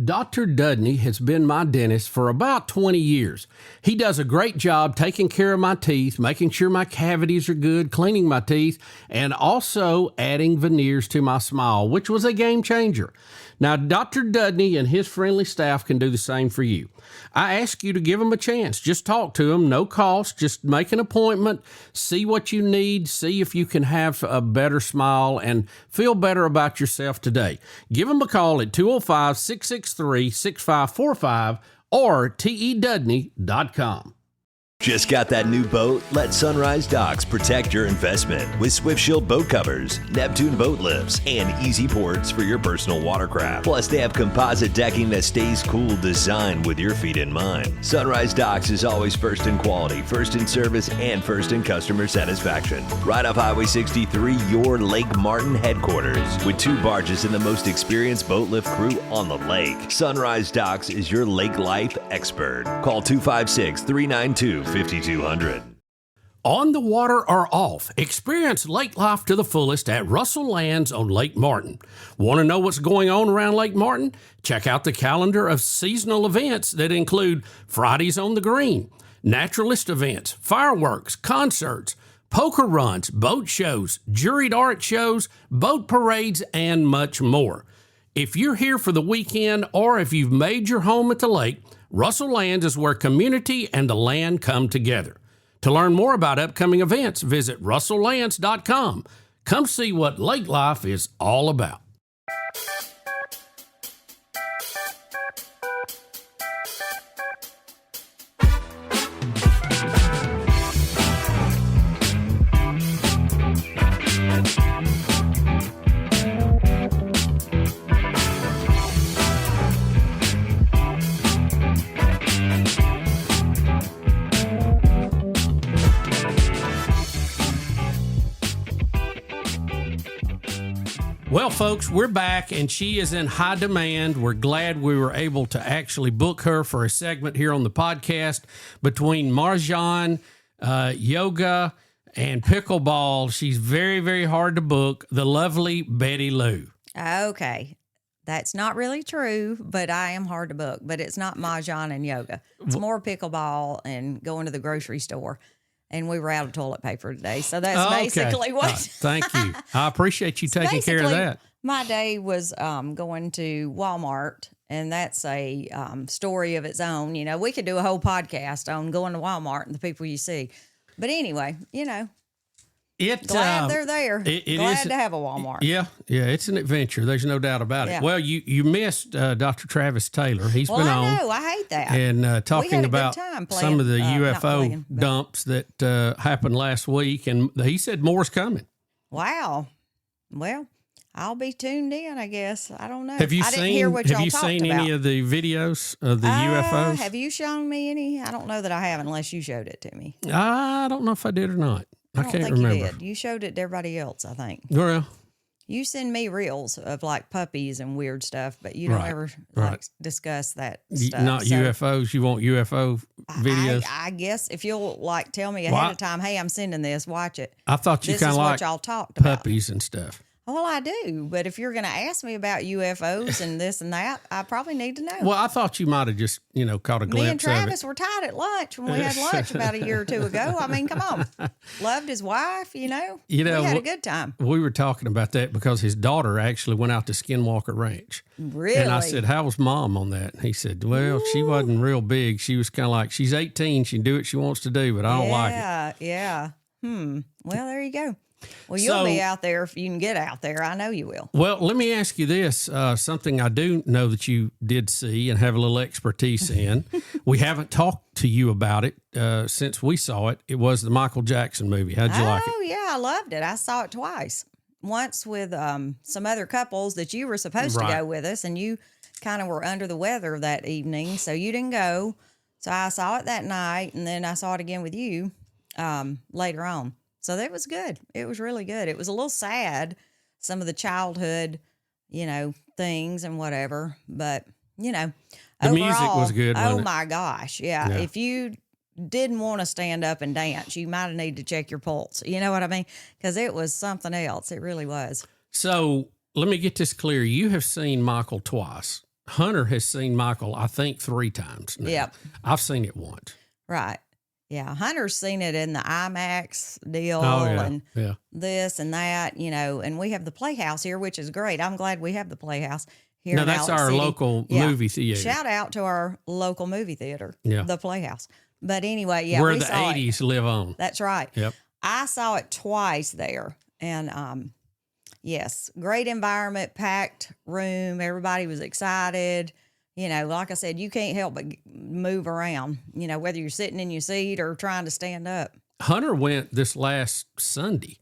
Dr. Dudney has been my dentist for about 20 years. He does a great job taking care of my teeth, making sure my cavities are good, cleaning my teeth, and also adding veneers to my smile, which was a game changer. Now, Dr. Dudney and his friendly staff can do the same for you. I ask you to give them a chance. Just talk to them, no cost. Just make an appointment, see what you need, see if you can have a better smile and feel better about yourself today. Give them a call at 205-663-6545 or tedudney.com. Just got that new boat? Let Sunrise Docks protect your investment with Swift Shield boat covers, Neptune boat lifts, and easy ports for your personal watercraft. Plus, they have composite decking that stays cool, designed with your feet in mind. Sunrise Docks is always first in quality, first in service, and first in customer satisfaction. Right off Highway 63, your Lake Martin headquarters, with 2 barges and the most experienced boat lift crew on the lake. Sunrise Docks is your lake life expert. Call 256-392-5200. On the water or off, experience lake life to the fullest at Russell Lands on Lake Martin. Want to know what's going on around Lake Martin? Check out the calendar of seasonal events that include Fridays on the Green, naturalist events, fireworks, concerts, poker runs, boat shows, juried art shows, boat parades, and much more. If you're here for the weekend or if you've made your home at the lake, Russell Lands is where community and the land come together. To learn more about upcoming events, visit russelllands.com. Come see what lake life is all about. Well, folks, we're back, and she is in high demand. We're glad we were able to actually book her for a segment here on the podcast. Between Mahjong, yoga, and pickleball, she's very, very hard to book. The lovely Betty Lou. Okay. That's not really true, but I am hard to book. But it's not Mahjong and yoga. It's more pickleball and going to the grocery store. And we were out of toilet paper today. So that's basically what. Thank you. I appreciate you taking care of that. My day was going to Walmart, and that's a story of its own. You know, we could do a whole podcast on going to Walmart and the people you see. But anyway, you know, glad they're there. Glad to have a Walmart. Yeah, it's an adventure. There's no doubt about it. Well, you missed Dr. Travis Taylor. He's been on. I know. I hate that. And talking about some of the UFO dumps that happened last week, and he said more's coming. Wow. Well, I'll be tuned in, I guess. I don't know. Have you I didn't hear what y'all talked seen about. Any of the videos of the UFOs? Have you shown me any? I don't know that I have unless you showed it to me. I don't know if I did or not. I can't remember. You did. You showed it to everybody else, I think. Well, you send me reels of like puppies and weird stuff, but you don't ever discuss that stuff. Not UFOs. You want UFO videos? I guess if you'll like tell me ahead of time, hey, I'm sending this, watch it. I thought you kind of like y'all talked about. Puppies and stuff. Well, I do, but if you're going to ask me about UFOs and this and that, I probably need to know. Well, I thought you might have just, caught a glimpse of it. Me and Travis were tied at lunch when we had lunch about a year or two ago. I mean, come on. Loved his wife, we had a good time. We were talking about that because his daughter actually went out to Skinwalker Ranch. Really? And I said, how was Mom on that? And he said, well, she wasn't real big. She was kind of like, she's 18. She can do what she wants to do, but I don't like it. Yeah. Well, there you go. Well, you'll be out there if you can get out there. I know you will. Well, let me ask you this. Something I do know that you did see and have a little expertise in. We haven't talked to you about it since we saw it. It was the Michael Jackson movie. How'd you like it? Oh, yeah. I loved it. I saw it twice. Once with some other couples that you were supposed to go with us, and you kind of were under the weather that evening, so you didn't go. So I saw it that night, and then I saw it again with you later on. So that was good. It was really good. It was a little sad, some of the childhood, things and whatever. But, the overall, music was good. Oh, my gosh. Yeah. If you didn't want to stand up and dance, you might have needed to check your pulse. You know what I mean? Because it was something else. It really was. So let me get this clear. You have seen Michael twice. Hunter has seen Michael, I think, 3 times now. Yep. I've seen it once. Right. Yeah. Hunter's seen it in the IMAX deal and this and that, and we have the Playhouse here, which is great. I'm glad we have the Playhouse here. No, in that's Alex our City. local movie theater. Shout out to our local movie theater, the Playhouse. But anyway, where we the saw 80s live on. That's right. Yep. I saw it twice there. And yes, great environment, packed room. Everybody was excited. Like I said, you can't help but move around, whether you're sitting in your seat or trying to stand up. Hunter went this last Sunday.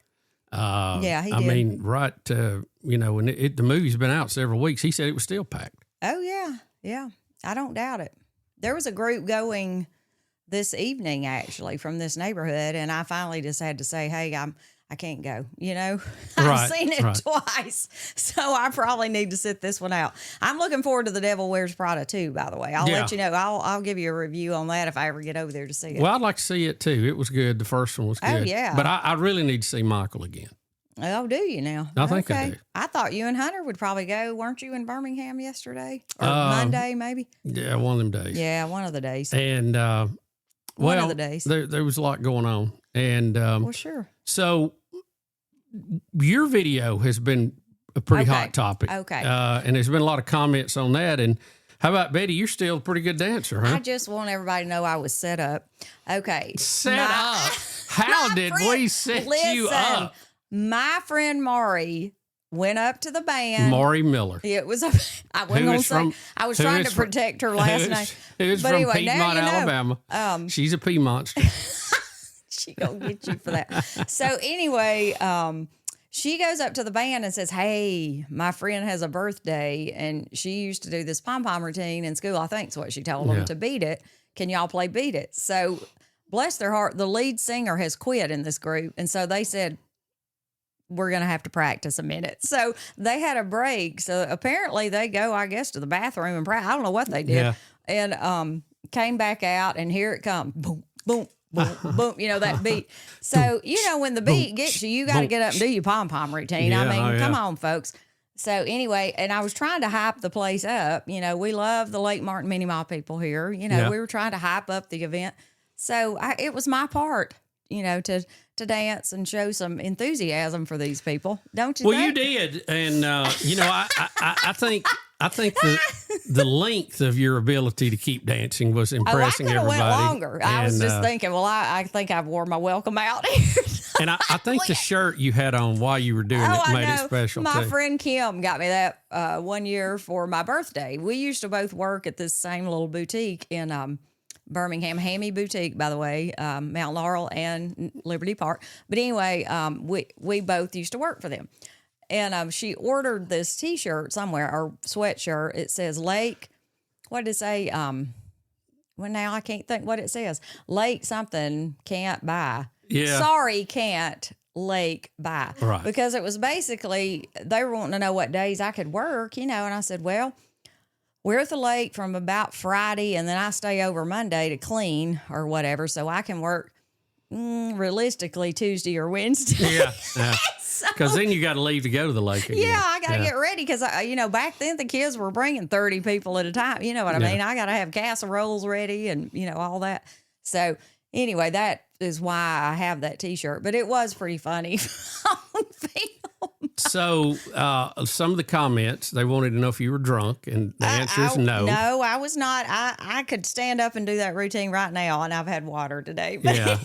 Yeah, he did. I mean, right, when the movie's been out several weeks, he said it was still packed. Oh, yeah. Yeah. I don't doubt it. There was a group going this evening, actually, from this neighborhood, and I finally just had to say, hey, I can't go, I've seen it twice, so I probably need to sit this one out. I'm looking forward to The Devil Wears Prada too, by the way. I'll let you know. I'll give you a review on that if I ever get over there to see it. Well, I'd like to see it too. It was good. The first one was good. Oh, yeah. But I really need to see Michael again. Oh, do you now? I think I do. I thought you and Hunter would probably go. Weren't you in Birmingham yesterday? Or Monday, maybe? Yeah, one of them days. Yeah, one of the days. And, one of the days. There was a lot going on. And, well, sure. So, your video has been a pretty hot topic. Okay. And there's been a lot of comments on that. And how about Betty? You're still a pretty good dancer, huh? I just want everybody to know I was set up. Okay. Set up? How did we set you up? My friend Maury went up to the band. Maury Miller. It was I wasn't going to say. I was trying to protect her last night. Who's from anyway, Piedmont, Alabama? She's a Piedmonster. She gonna get you for that. So anyway, she goes up to the band and says, hey, my friend has a birthday, and she used to do this pom-pom routine in school. I think is what she told them to beat it. Can y'all play Beat It? So bless their heart, the lead singer has quit in this group. And so they said, we're going to have to practice a minute. So they had a break. So apparently they go, I guess, to the bathroom and practice. I don't know what they did. Yeah. And came back out, and here it comes. Boom, boom. Boom, boom, that beat. So, when the beat gets you, you got to get up and do your pom-pom routine. Yeah, I mean, come on, folks. So anyway, and I was trying to hype the place up. We love the Lake Martin Mini Mall people here. We were trying to hype up the event. So it was my part, to dance and show some enthusiasm for these people. Don't you think? Well, you did. And, I think the length of your ability to keep dancing was impressing everybody. I could have went longer. I was just thinking, well, I think I've wore my welcome out here. And I think the shirt you had on while you were doing it made it special, my too. friend Kim got me that 1 year for my birthday. We used to both work at this same little boutique in Birmingham, Hammy Boutique, by the way, Mount Laurel and Liberty Park. But anyway, we both used to work for them. And she ordered this T-shirt somewhere, or sweatshirt. It says Lake. What did it say? Well, now I can't think what it says. Lake something can't buy. Yeah. Sorry, can't Lake buy. Right. Because it was basically, they were wanting to know what days I could work, and I said, well, we're at the lake from about Friday, and then I stay over Monday to clean or whatever, so I can work realistically Tuesday or Wednesday. Yeah. Because then you got to leave to go to the lake again. Yeah, I got to get ready because, back then the kids were bringing 30 people at a time. You know what I mean? I got to have casseroles ready and, all that. So anyway, that is why I have that T-shirt. But it was pretty funny on film. So some of the comments, they wanted to know if you were drunk, and the answer is no. No, I was not. I could stand up and do that routine right now, and I've had water today. Yeah,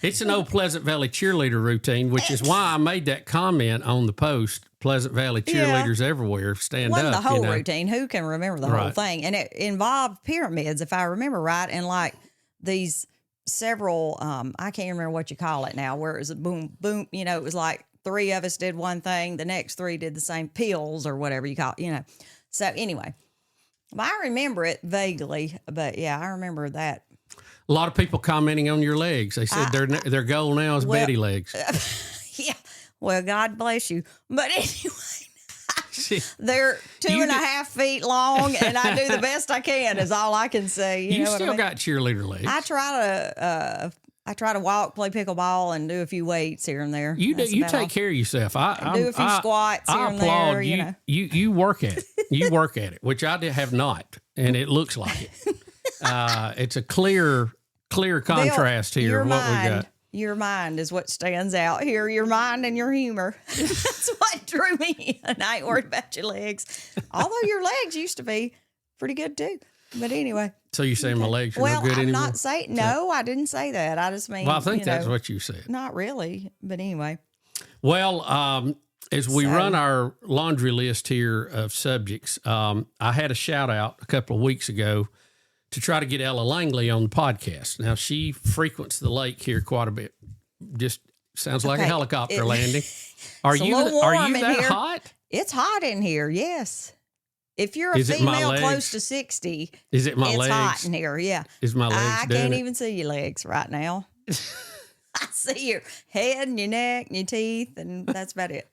it's an old Pleasant Valley cheerleader routine, which is why I made that comment on the post. Pleasant Valley cheerleaders everywhere stand up. The whole routine. Who can remember the whole thing? And it involved pyramids, if I remember right, and like these several. I can't remember what you call it now. Where it was a boom, boom. It was like 3 of us did one thing, the next 3 did the same, pills or whatever you call it. So anyway, I remember it vaguely, but yeah, I remember that. A lot of people commenting on your legs. They said their goal now is Betty legs. Yeah. Well, God bless you. But anyway, they're 2.5 feet long, and I do the best I can. Is all I can say. You know still what I mean? got cheerleader legs. I try to walk, play pickleball, and do a few weights here and there. You take care of yourself. I do a few squats here and there. You work at it. You work at it, which I have not, and it looks like it. It's a clear contrast here of what we got. Your mind is what stands out here. Your mind and your humor. That's what drew me in. I ain't worried about your legs. Although your legs used to be pretty good too. But anyway. So you're saying my legs are no good anymore? Well, I'm not saying, no, I didn't say that. I just mean, well, I think that's what you said. Not really, but anyway. Well, as we run our laundry list here of subjects, I had a shout out a couple of weeks ago to try to get Ella Langley on the podcast. Now, she frequents the lake here quite a bit. Just sounds like a helicopter landing. Are you that hot? It's hot in here, yes. If you're a female close to 60, is it my it's legs? hot in here, yeah. Is my legs I can't even see your legs right now. I see your head and your neck and your teeth, and that's about it.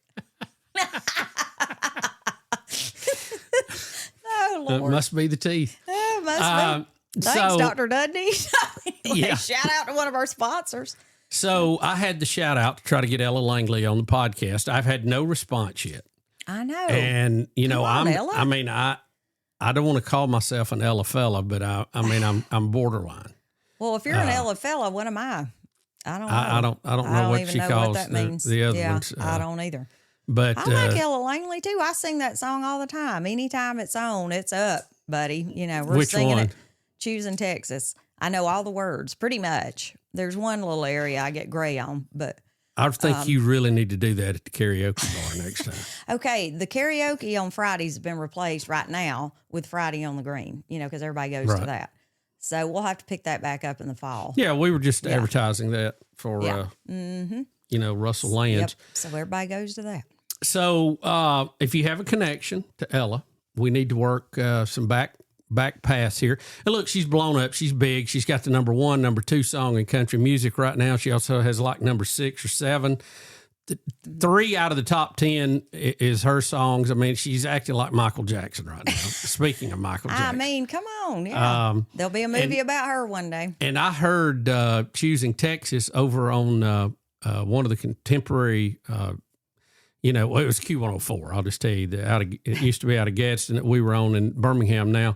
Oh, Lord. It must be the teeth. Oh, must be. Thanks, Dr. Dudney. Yeah. Shout out to one of our sponsors. So I had the shout out to try to get Ella Langley on the podcast. I've had no response yet. I know. And, Ella. I don't want to call myself an Ella fella, but I'm borderline. Well, if you're an Ella fella, what am I? I don't know. I don't know what she calls what that means. the other ones. I don't either. But I like Ella Langley too. I sing that song all the time. Anytime it's on, it's up, buddy. We're singing it. Choosing Texas. I know all the words pretty much. There's one little area I get gray on, but I think you really need to do that at the karaoke bar next time. Okay, the karaoke on Fridays has been replaced right now with Friday on the Green, because everybody goes to that. So we'll have to pick that back up in the fall. Yeah, we were just advertising that for, Russell Lands. Yep. So everybody goes to that. So if you have a connection to Ella, we need to work some back pass here. And look, she's blown up. She's big. She's got the number 1, number 2 song in country music right now. She also has like number 6 or 7. 3 out of the top 10 is her songs. I mean, she's acting like Michael Jackson right now. Speaking of Michael Jackson. I mean, come on. Yeah. There'll be a movie about her one day. And I heard Choosing Texas over on one of the contemporary it was Q104. I'll just tell you it used to be out of Gadsden that we were on in Birmingham now,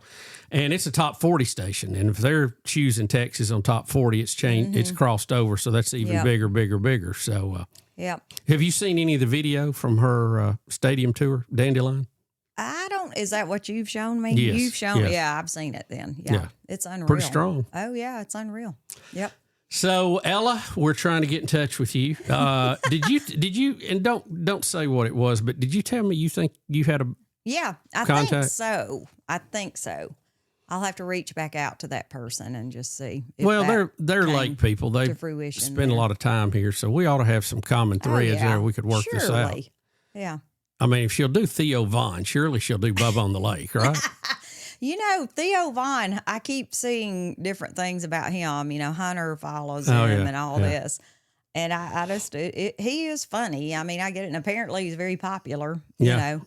and it's a top 40 station. And if they're choosing Texas on top 40, it's changed. It's crossed over, so that's even bigger. So, have you seen any of the video from her stadium tour, Dandelion? Is that what you've shown me? Yes. You've shown. Yes. Yeah, I've seen it. Then, yeah, it's unreal. Pretty strong. Oh yeah, it's unreal. Yep. So Ella, we're trying to get in touch with you. Did you? And don't say what it was, but did you tell me you think you had a contact? I think so. I'll have to reach back out to that person and just see. Well, they're lake people. They spend a lot of time here, so we ought to have some common threads there. We could work this out. Yeah. I mean, if she'll do Theo Vaughn, surely she'll do Bubba on the Lake, right? Theo Vaughn, I keep seeing different things about him. Hunter follows him and all this. And I just, he is funny. I mean, I get it. And apparently he's very popular, you know.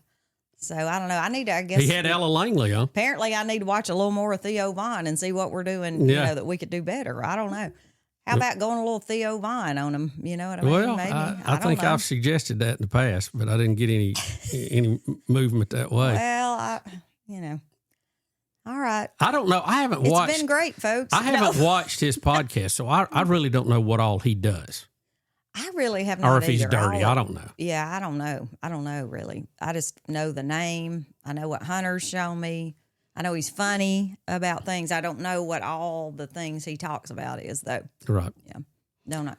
So I don't know. I guess. He had Ella Langley, huh? Apparently I need to watch a little more of Theo Vaughn and see what we're doing, that we could do better. I don't know. How about going a little Theo Vaughn on him? You know what I mean? Well, maybe. I think I've suggested that in the past, but I didn't get any movement that way. Well, all right. I don't know. I haven't watched. It's been great, folks. I haven't watched his podcast, so I really don't know what all he does. I really have not. Or if he's dirty, I don't know. Yeah, I don't know. I don't know really. I just know the name. I know what Hunter's shown me. I know he's funny about things. I don't know what all the things he talks about is, though. Right. Yeah. Don't know.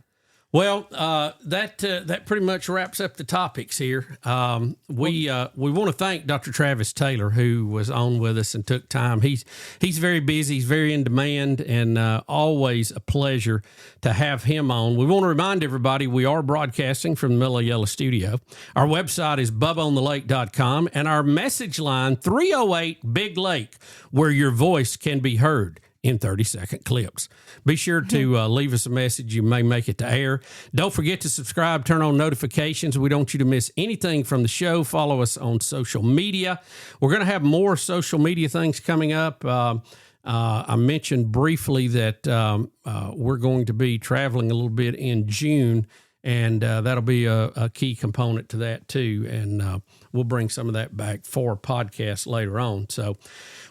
Well, that pretty much wraps up the topics here. We want to thank Dr. Travis Taylor, who was on with us and took time. He's very busy. He's very in demand, and always a pleasure to have him on. We want to remind everybody we are broadcasting from the Mellow Yellow studio. Our website is bubbaonthelake.com, and our message line 308 Big Lake, where your voice can be heard in 30-second clips. Be sure to leave us a message. You may make it to air. Don't forget to subscribe, turn on notifications. We don't want you to miss anything from the show. Follow us on social media. We're going to have more social media things coming up. I mentioned briefly that we're going to be traveling a little bit in June, And that'll be a key component to that too. And we'll bring some of that back for podcasts later on. So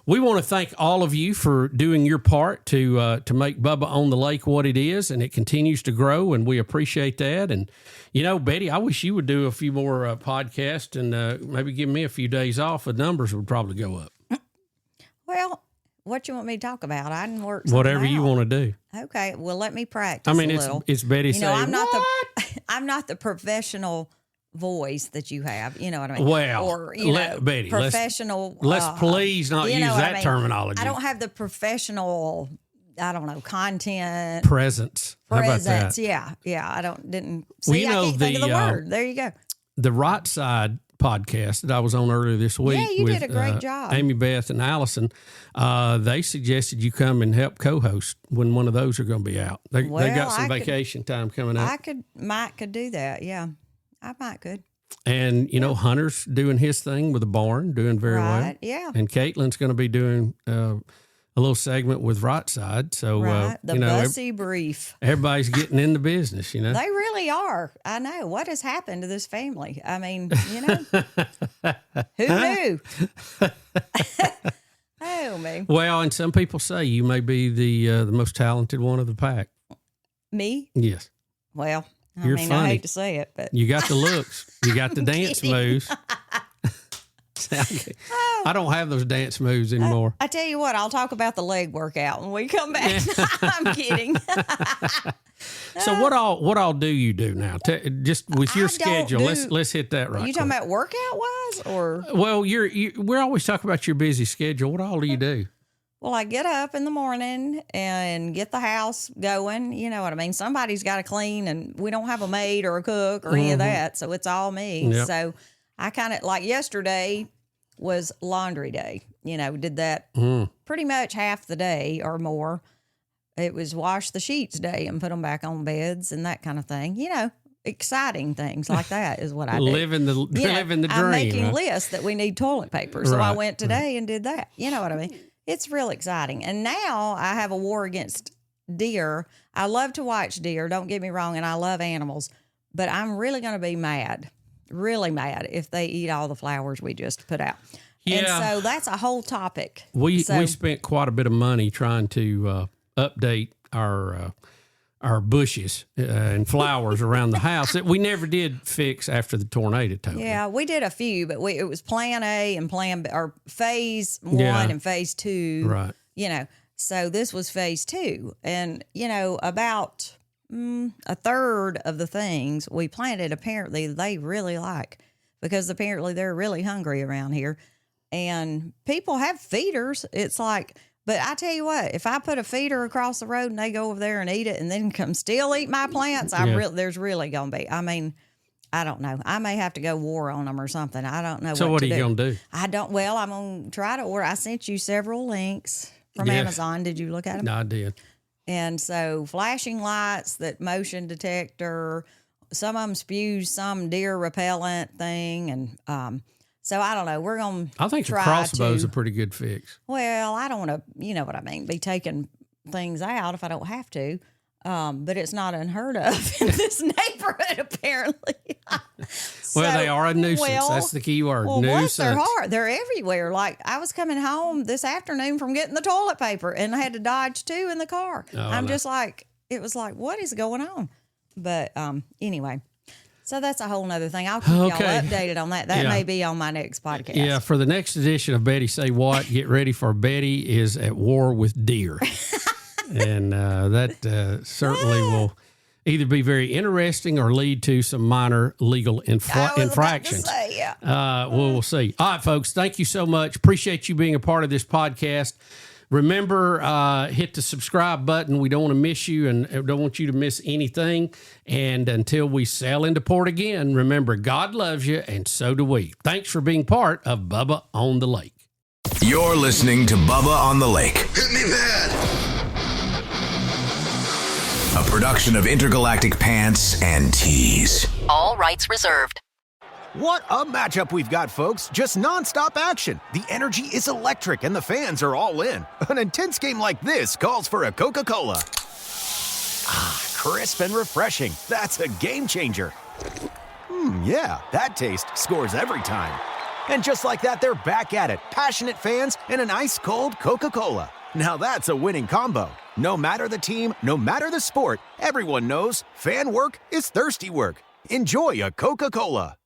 we want to thank all of you for doing your part to make Bubba on the Lake what it is, and it continues to grow, and we appreciate that. And, you know, Betty, I wish you would do a few more podcasts and maybe give me a few days off. The numbers would probably go up. Well, what you want me to talk about? I can work whatever you out. want to do. Okay, well, let me practice. I mean, a little. it's Betty saying, I'm not the professional voice that you have. You know what I mean? Well, or Betty, professional. Let's please not use that terminology. I don't have the professional. I don't know, content presence. How about that? Yeah. I didn't see. Well, I can't think of the word. There you go. The Right Side podcast that I was on earlier this week. Yeah, you with, did a great job. Amy Beth and Allison, they suggested you come and help co-host when one of those are going to be out. They got some vacation time coming up. Mike could do that. Yeah, I might could. And, you know, Hunter's doing his thing with the barn, doing very well. Yeah. And Caitlin's going to be doing a little segment with Right Side. So, the Bussy Brief. Everybody's getting into business, you know. They really are. I know. What has happened to this family? I mean, you know, who knew? Oh, me. Well, and some people say you may be the most talented one of the pack. Me? Yes. Well, You're funny. I hate to say it, but you got the looks. You got the dance moves. I don't have those dance moves anymore. I tell you what, I'll talk about the leg workout when we come back. I'm kidding. So what all do you do now? Just with your schedule, let's hit that right. You talking about workout wise, or? Well, we're always talking about your busy schedule. What all do you do? Well, I get up in the morning and get the house going. You know what I mean? Somebody's got to clean, and we don't have a maid or a cook or any of that, so it's all me. Yep. So I kind of, like yesterday was laundry day. You know, did that pretty much half the day or more. It was wash the sheets day and put them back on beds and that kind of thing. You know, exciting things like that is what I do. Living the dream. I'm making lists that we need toilet paper. So I Right. went today and did that. You know what I mean? It's real exciting. And now I have a war against deer. I love to watch deer, don't get me wrong, and I love animals. But I'm really going to be really mad if they eat all the flowers we just put out. Yeah. And so that's a whole topic. We spent quite a bit of money trying to update our bushes and flowers around the house that we never did fix after the tornado. Totally. Yeah, we did a few, but it was Plan A and Plan B, or Phase 1 and Phase 2. Right. You know, so this was Phase 2, and you know, about a third of the things we planted apparently they really like, because apparently they're really hungry around here, and people have feeders. It's like. But I tell you what, if I put a feeder across the road and they go over there and eat it and then come still eat my plants, there's really going to be. I mean, I don't know. I may have to go war on them or something. I don't know. So what are you going to do? I'm going to try to order. I sent you several links from Amazon. Did you look at them? No, I did. And so flashing lights, that motion detector, some of them spews some deer repellent thing, and so I don't know. We're going to I think the crossbow's a pretty good fix. Well, I don't want to, you know what I mean, be taking things out if I don't have to. But it's not unheard of in this neighborhood, apparently. They are a nuisance. That's the key word. Well, nuisance. They're hard. They're everywhere. Like, I was coming home this afternoon from getting the toilet paper, and I had to dodge 2 in the car. Just like, it was like, what is going on? But anyway. So that's a whole nother thing. I'll keep y'all updated on that. That may be on my next podcast. Yeah, for the next edition of Betty Say What, get ready for Betty is at war with deer. And that certainly will either be very interesting or lead to some minor legal infractions. We'll see. All right, folks, thank you so much. Appreciate you being a part of this podcast. Remember, hit the subscribe button. We don't want to miss you and don't want you to miss anything. And until we sail into port again, remember, God loves you, and so do we. Thanks for being part of Bubba on the Lake. You're listening to Bubba on the Lake. Hit me bad. A production of Intergalactic Pants and Tees. All rights reserved. What a matchup we've got, folks. Just nonstop action. The energy is electric and the fans are all in. An intense game like this calls for a Coca-Cola. crisp and refreshing. That's a game changer. Yeah, that taste scores every time. And just like that, they're back at it. Passionate fans and an ice-cold Coca-Cola. Now that's a winning combo. No matter the team, no matter the sport, everyone knows fan work is thirsty work. Enjoy a Coca-Cola.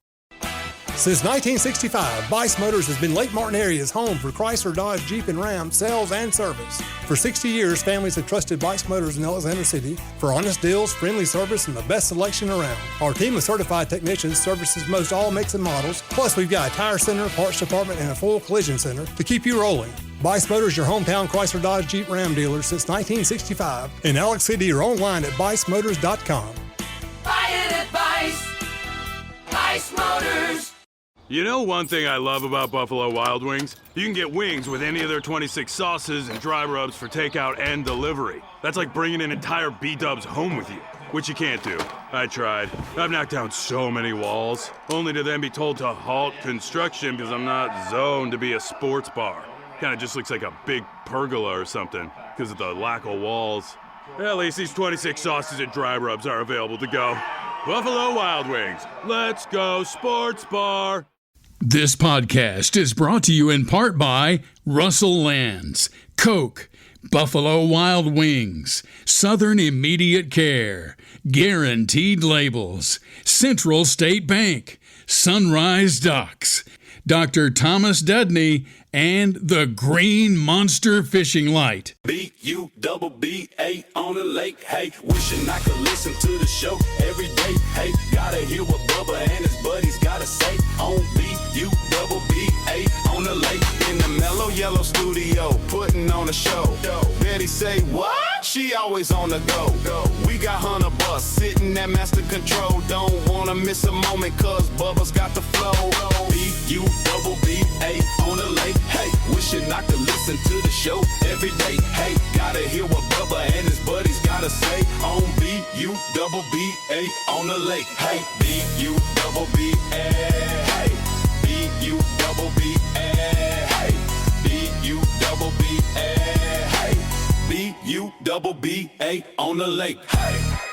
Since 1965, Bice Motors has been Lake Martin area's home for Chrysler, Dodge, Jeep, and Ram sales and service. For 60 years, families have trusted Bice Motors in Alexander City for honest deals, friendly service, and the best selection around. Our team of certified technicians services most all makes and models. Plus, we've got a tire center, parts department, and a full collision center to keep you rolling. Bice Motors, your hometown Chrysler, Dodge, Jeep, Ram dealer since 1965. In Alex City or online at bicemotors.com. Buy it at Bice. Bice Motors. You know one thing I love about Buffalo Wild Wings? You can get wings with any of their 26 sauces and dry rubs for takeout and delivery. That's like bringing an entire B-dubs home with you, which you can't do. I tried. I've knocked down so many walls, only to then be told to halt construction because I'm not zoned to be a sports bar. Kinda just looks like a big pergola or something because of the lack of walls. At least these 26 sauces and dry rubs are available to go. Buffalo Wild Wings. Let's go sports bar. This podcast is brought to you in part by Russell Lands, Coke, Buffalo Wild Wings, Southern Immediate Care, Guaranteed Labels, Central State Bank, Sunrise Docks, Dr. Thomas Dudney, and the Green Monster Fishing Light. B-U-double-B-A on the lake, hey. Wishing I could listen to the show every day, hey. Gotta hear what Bubba and his buddies gotta say on B-U-double-B-A on the lake. In the mellow yellow studio, putting on a show. Betty say, what? She always on the go. We got Hunter Bus sitting at master control. Don't wanna miss a moment, cause Bubba's got the flow. B-U-double-B-A on the lake. Hey, wishing I could listen to the show every day. Hey, gotta hear what Bubba and his buddies gotta say on B-U-double-B-A on the lake. Hey, B-U-double-B-A. Hey, B-U-double-B-A. Hey, B-U-double-B-A. Hey, B-U-double-B-A on the lake. Hey.